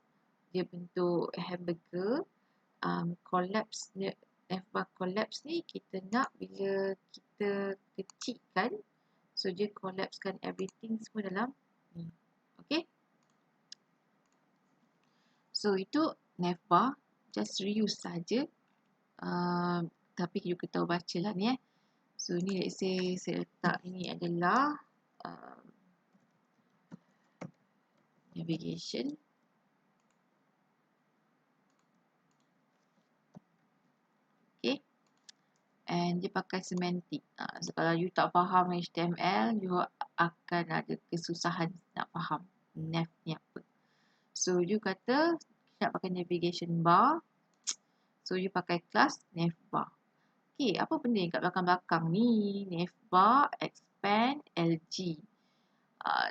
dia bentuk hamburger, collapse navbar collapse ni kita nak bila kita kecilkan, so dia collapsekan everything semua dalam ni. Okay, so itu navbar, just reuse saja. Tapi you kena tahu baca lah ni So ni let's say saya letak ini adalah navigation. Okay, and dia pakai semantik. So kalau you tak faham HTML, you akan ada kesusahan nak faham nav ni apa. So you kata nak pakai navigation bar, so you pakai class navbar. Okay, apa benda yang kat belakang-belakang ni? Navbar, expand, LG.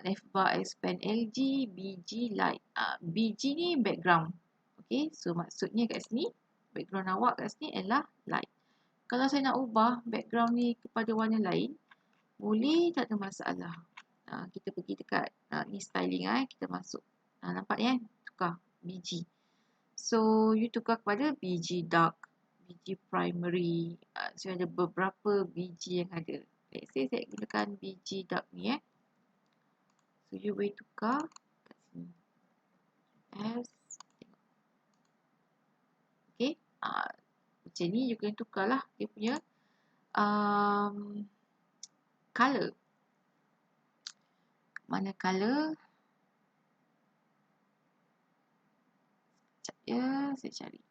Navbar, expand, LG, BG, light. BG ni background. Okay, so maksudnya kat sini, background awak kat sini adalah light. Kalau saya nak ubah background ni kepada warna lain, boleh, tak ada masalah. Kita pergi dekat ni styling kita masuk. Nampak ni tukar BG. So you tukar kepada BG dark, BG primary. So ada beberapa BG yang ada. Let's say saya gunakan BG dark ni So you boleh tukar kat sini. Okay. Macam ni you kena tukar lah dia punya color. Mana color? Sekejap ya, saya cari.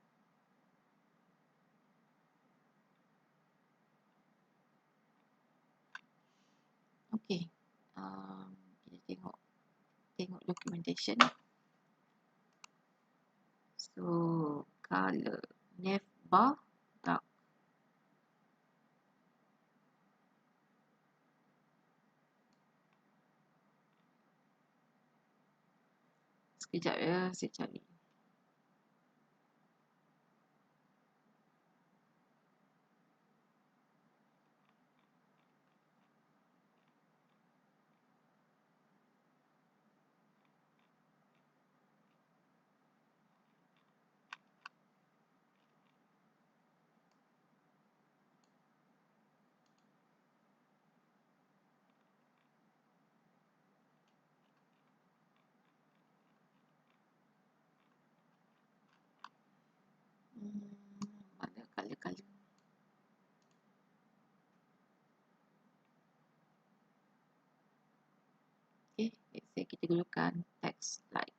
Okay. Kita tengok documentation. So, color navbar dark. Sekejap ya, saya cari. Mana color-color? Okay, let's say kita gunakan text light.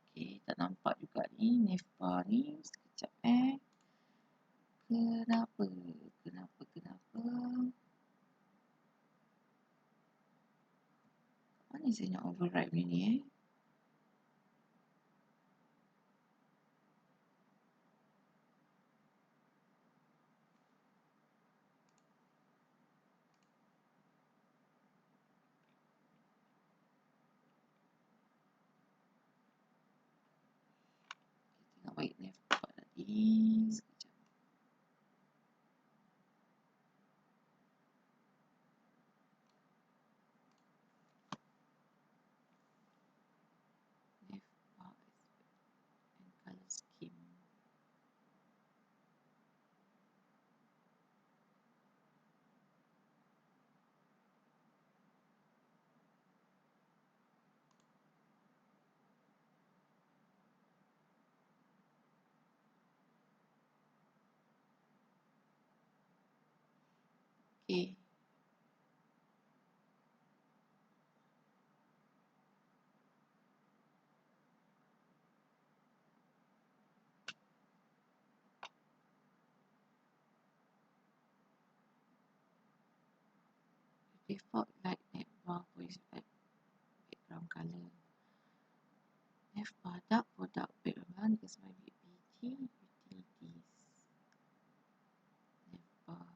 Okay, tak nampak juga ni navbar ni. Sekejap Kenapa? Mana saya nak override ni Tengok baik navbar tadi. Sekejap. Navbar and color scheme. Okay. Default light navbar for its background color. Navbar dark for dark background because my BG utilities. Navbar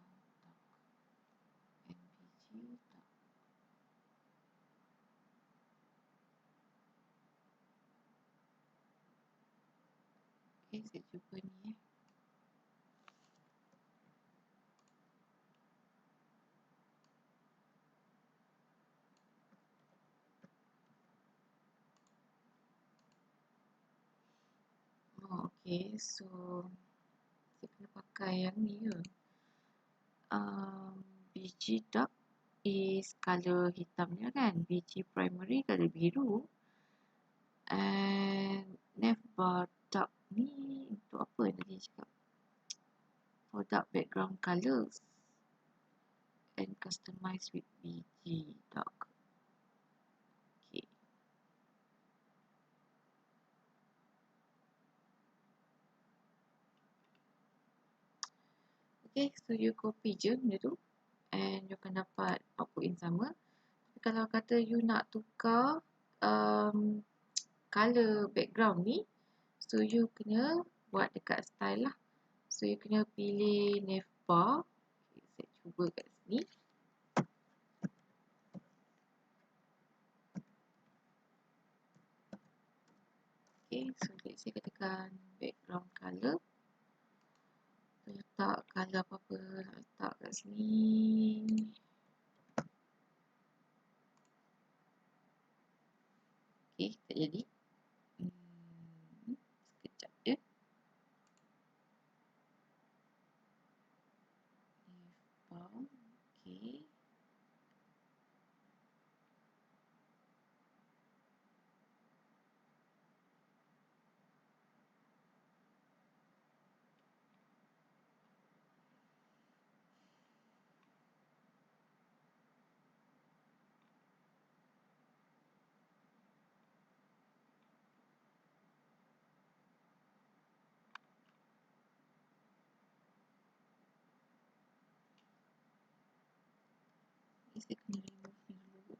dark and BG dark. Okay, saya cuba ni Oh, okay. So, saya kena pakai yang ni ke? Biji dark is color hitamnya kan. Biji primary color biru. And Nefbar dark ni untuk apa tadi cakap? For dark background colors. And customize with biji dark. Okay. Okay, so you copy je benda tu. And you akan dapat output yang sama. Kalau kata you nak tukar color background ni, so you kena buat dekat style lah. So you kena pilih navbar. Okay, saya cuba kat sini. Okay, so let's say katakan background color. Letak color apa-apa, letak kat sini. Okay, tak jadi. Sekejap je. Okay. Saya kena remove ni dulu.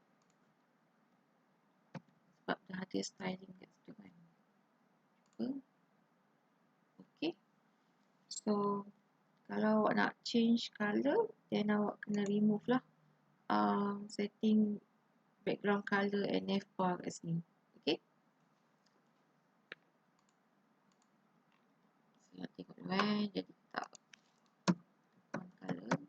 Sebab dah ada styling kat situ kan. Okay. So, kalau awak nak change colour, then awak kena remove lah setting background colour and navbar kat sini. Okay. Saya nak tengok dulu jadi tak one colour.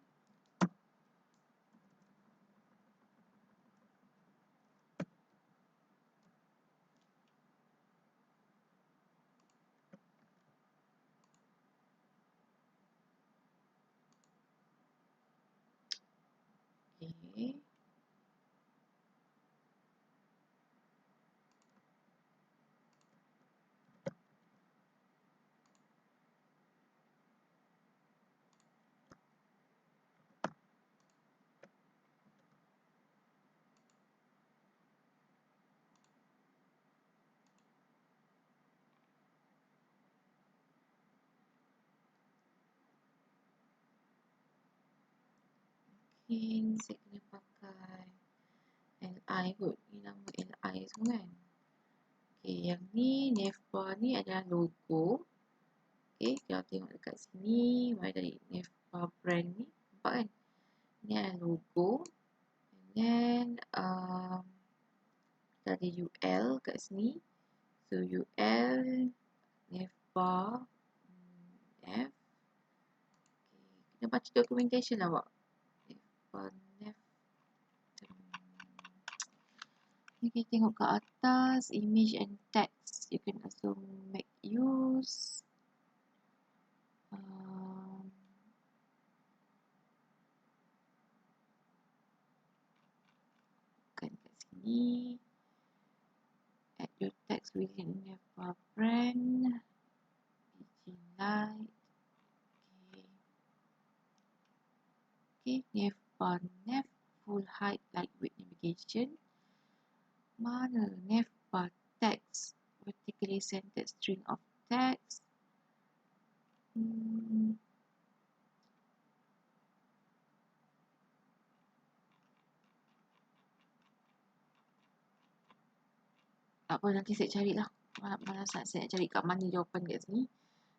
Okay. Mungkin saya kena pakai LI kot. Ni nama LI semua kan. Okay, yang ni navbar ni adalah logo. Okay, kalau tengok dekat sini, mulai dari navbar brand ni. Nampak kan? Ni adalah logo. And then, kita ada UL kat sini. So, UL, navbar, F. Okay, kena baca documentation lah, awak. Navbar, F. Okay, tengok ke atas, image and text. You can also make use. Kan kat sini. Add your text within navbar brand. Biji light. Okay. Okay, navbar nav. Full height lightweight navigation. Mana navbar text? Vertically centered string of text. Tak apa, nanti saya carilah. Malas saya nak cari kat mana jawapan kat sini.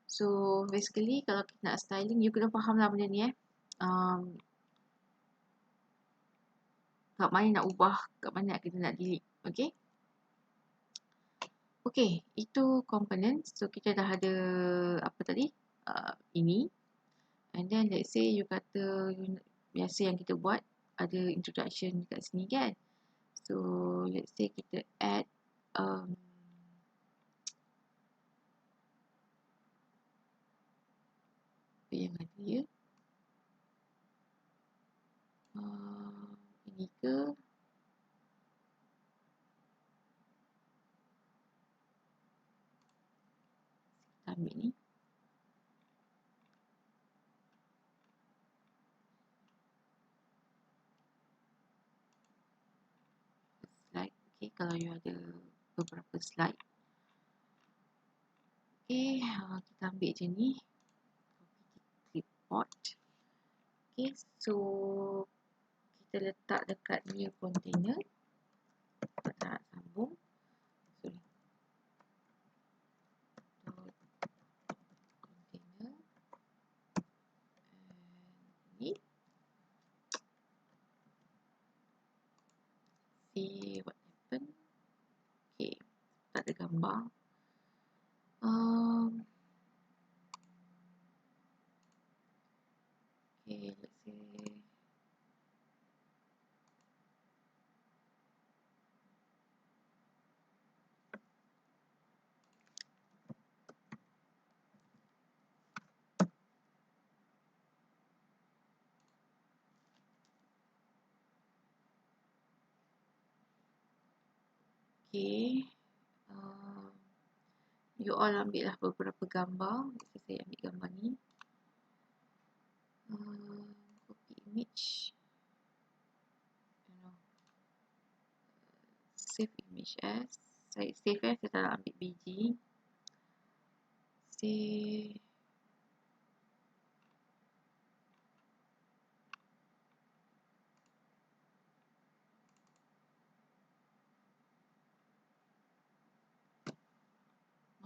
So, basically kalau kita nak styling, you kena faham lah benda ni kat mana nak ubah, kat mana kita nak delete. Okay. Okay, itu component. So kita dah ada apa tadi? Ini. And then let's say you kata biasa yang kita buat ada introduction dekat sini kan. So let's say kita add apa yang ada ya. Ini ke kita ambil ni. Slide. Okay, kalau you ada beberapa slide. Okay, kita ambil je ni. Clipboard. Okay, so kita letak dekat new container. Kita nak sambung. Sorry. Container. Ni. See what happen. Okay, tak ada gambar. Okay, let's say okay. You all ambil lah beberapa gambar. Saya ambil gambar ni. Copy image. Save image as. Saya save as, saya tak nak ambil biji. Save.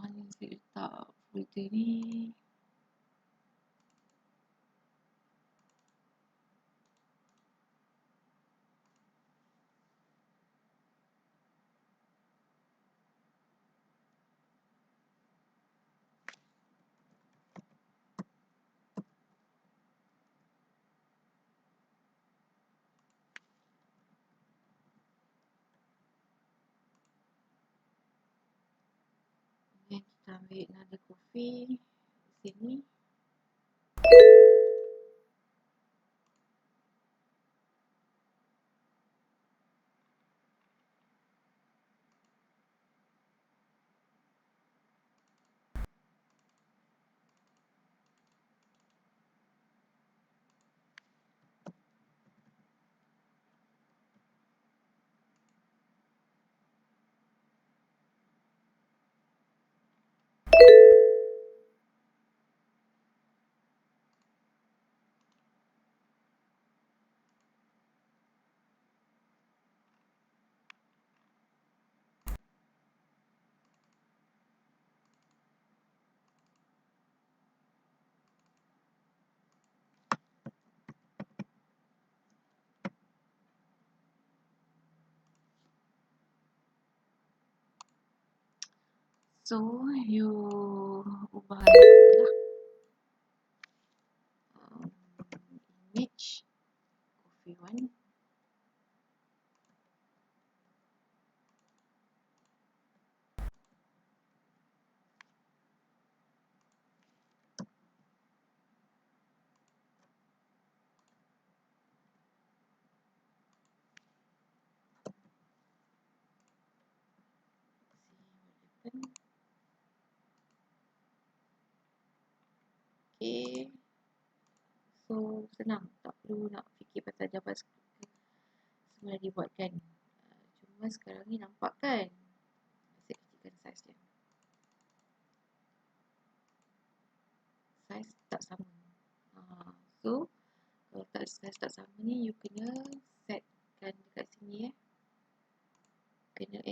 Mana saya letak folder ni? Kemudian kita ambil nada coffee di sini. So, you ubah lah. Image coffee one. Okay. So, senang. Tak perlu nak fikir pasal JavaScript. Semua dah dibuatkan. Cuma sekarang ni nampak kan? Saya kecilkan size dia. Size tak sama. So, kalau size tak sama ni, you kena setkan dekat sini. Kena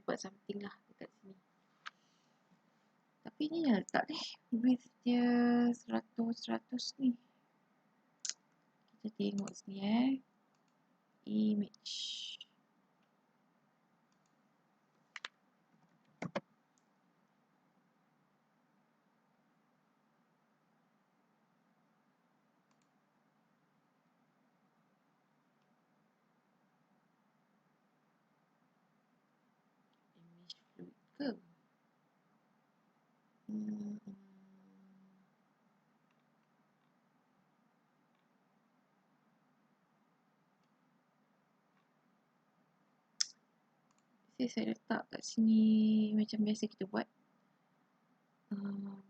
buat something lah dekat sini. Tapi ni lah letak deh width dia 100 ni. Kita tengok sini image. ke? Hmm. Saya letak kat sini macam biasa kita buat. Um,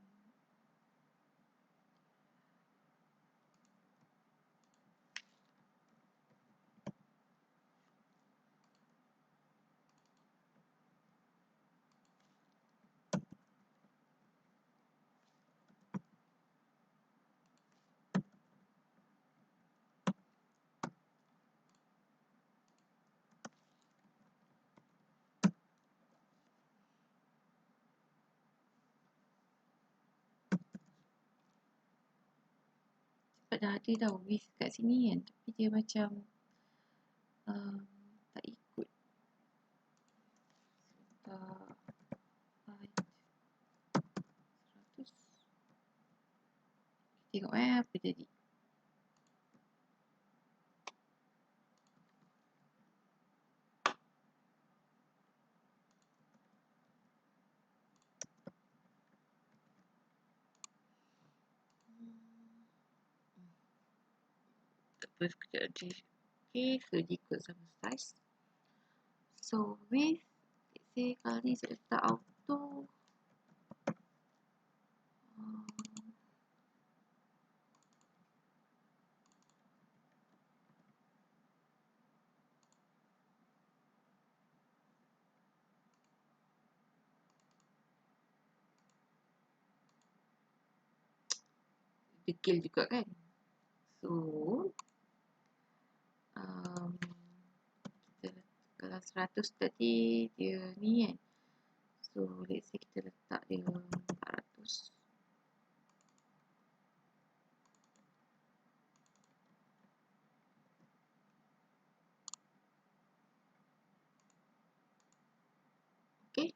Sebab dah ada dah width kat sini kan, tapi dia macam um, tak ikut. Height 100. Tengok apa jadi. Tak apa, sekejap nanti. Okay, so dia ikut sama size. So width, let's say kali ni saya letak auto. Degil juga kan. So kita kalau 100 tadi dia ni kan. So let's say kita letak dia 400. Okay,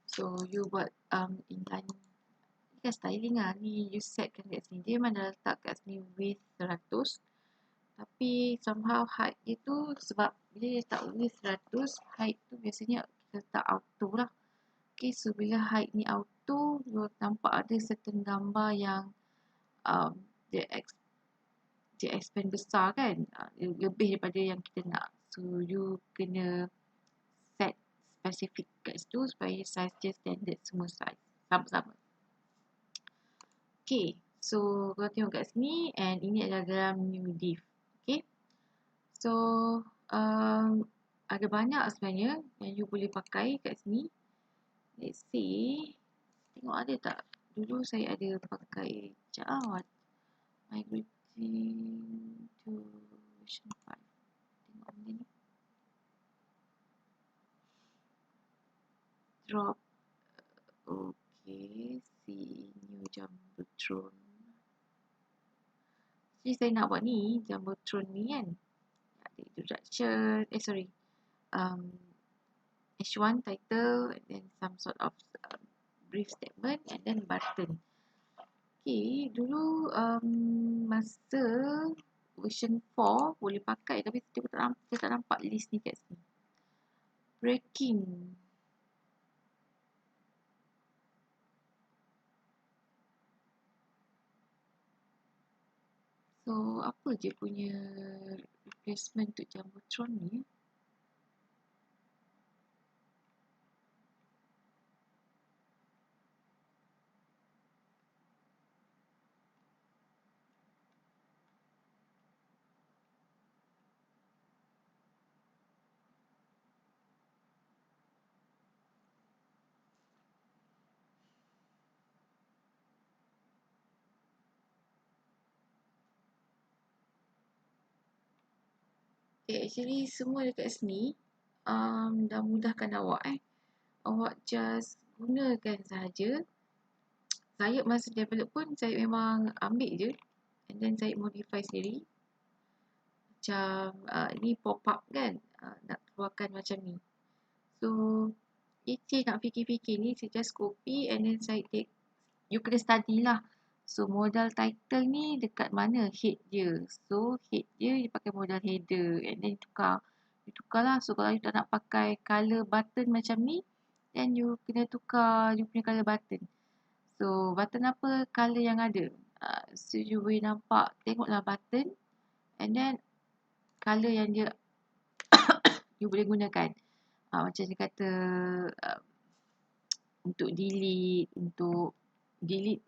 so you buat inline ni kan styling lah. Ni you set kan kat sini. Dia memang dah letak kat sini width 100. Tapi somehow height dia tu sebab bila dia letak width 100, height tu biasanya kita letak auto lah. Okay, so bila height ni auto, you nampak ada certain gambar yang dia expand besar kan. Lebih daripada yang kita nak. So you kena set spesifik kat situ supaya size dia standard semua size. Sama-sama. Okay, so kalau tengok kat sini and ini adalah dalam new div. Okay, so ada banyak sebenarnya yang you boleh pakai kat sini. Let's see, tengok ada tak? Dulu saya ada pakai migrating to version 5. Tengok benda ni. Drop. Okay, see new Jumbotron. Jadi saya nak buat ni, Jumbotron ni kan. Ada introduction, H1 title and then some sort of brief statement and then button. Okay, dulu masa version 4 boleh pakai tapi saya tak nampak list ni kat sini. Breaking. So, apa je punya replacement untuk Jumbotron ni? Okay, actually semua dekat sini dah mudahkan awak Awak just gunakan sahaja. Saya masa develop pun saya memang ambil je and then saya modify sendiri. Macam ni pop up kan, nak keluarkan macam ni. So Iti nak fikir-fikir ni saya just copy and then saya take. You kena study lah. So modal title ni dekat mana head dia. So head dia pakai modal header and then tukar lah. So kalau you tak nak pakai color button macam ni, then you kena tukar you punya colour button. So button apa colour yang ada. So you boleh nampak, tengoklah button and then colour yang dia you boleh gunakan. Macam dia kata untuk delete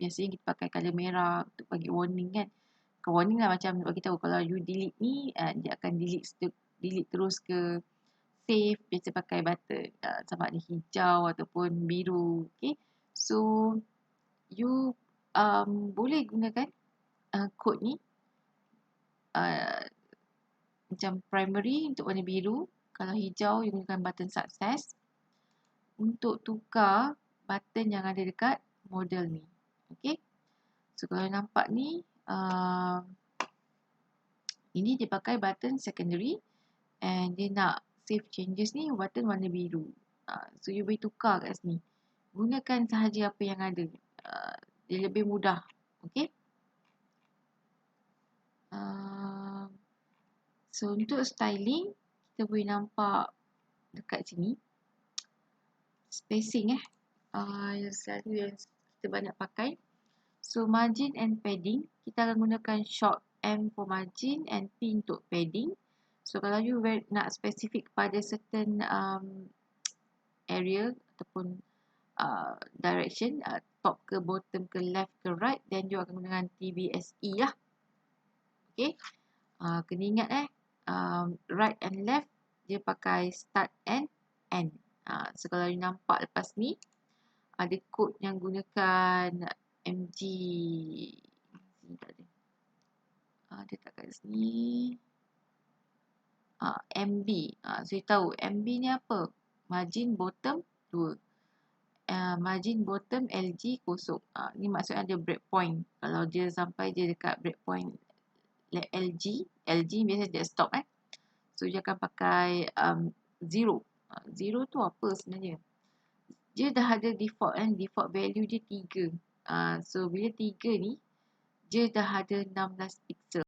biasanya kita pakai colour merah untuk bagi warning kan. Warning lah, macam bagi tahu kalau you delete ni dia akan delete terus ke save, biasa pakai button sama ada hijau ataupun biru. Okay, so you boleh gunakan kod ni macam primary untuk warna biru, kalau hijau you gunakan button success untuk tukar button yang ada dekat model ni. Okay, so kalau nampak ni ini dia pakai button secondary and dia nak save changes ni button warna biru. So you boleh tukar kat sini, gunakan sahaja apa yang ada. Dia lebih mudah. Okay, so untuk styling kita boleh nampak dekat sini spacing yang selalu yang kita banyak pakai. So margin and padding, kita akan gunakan short M for margin and P untuk padding. So kalau you nak spesifik pada certain area ataupun direction, top ke bottom ke left ke right, then you akan gunakan TBSE lah. Okay, kena ingat right and left dia pakai start and end. So kalau you nampak lepas ni ada kod yang gunakan MG, dia tak kat sini, MB. So you tahu MB ni apa, margin bottom 2, margin bottom LG kosong. Ni maksudnya ada breakpoint. Kalau dia sampai dia dekat breakpoint LG biasa dia stop so dia akan pakai 0. 0 tu apa sebenarnya, dia dah ada default default value dia 3. So bila 3 ni dia dah ada 16 pixel.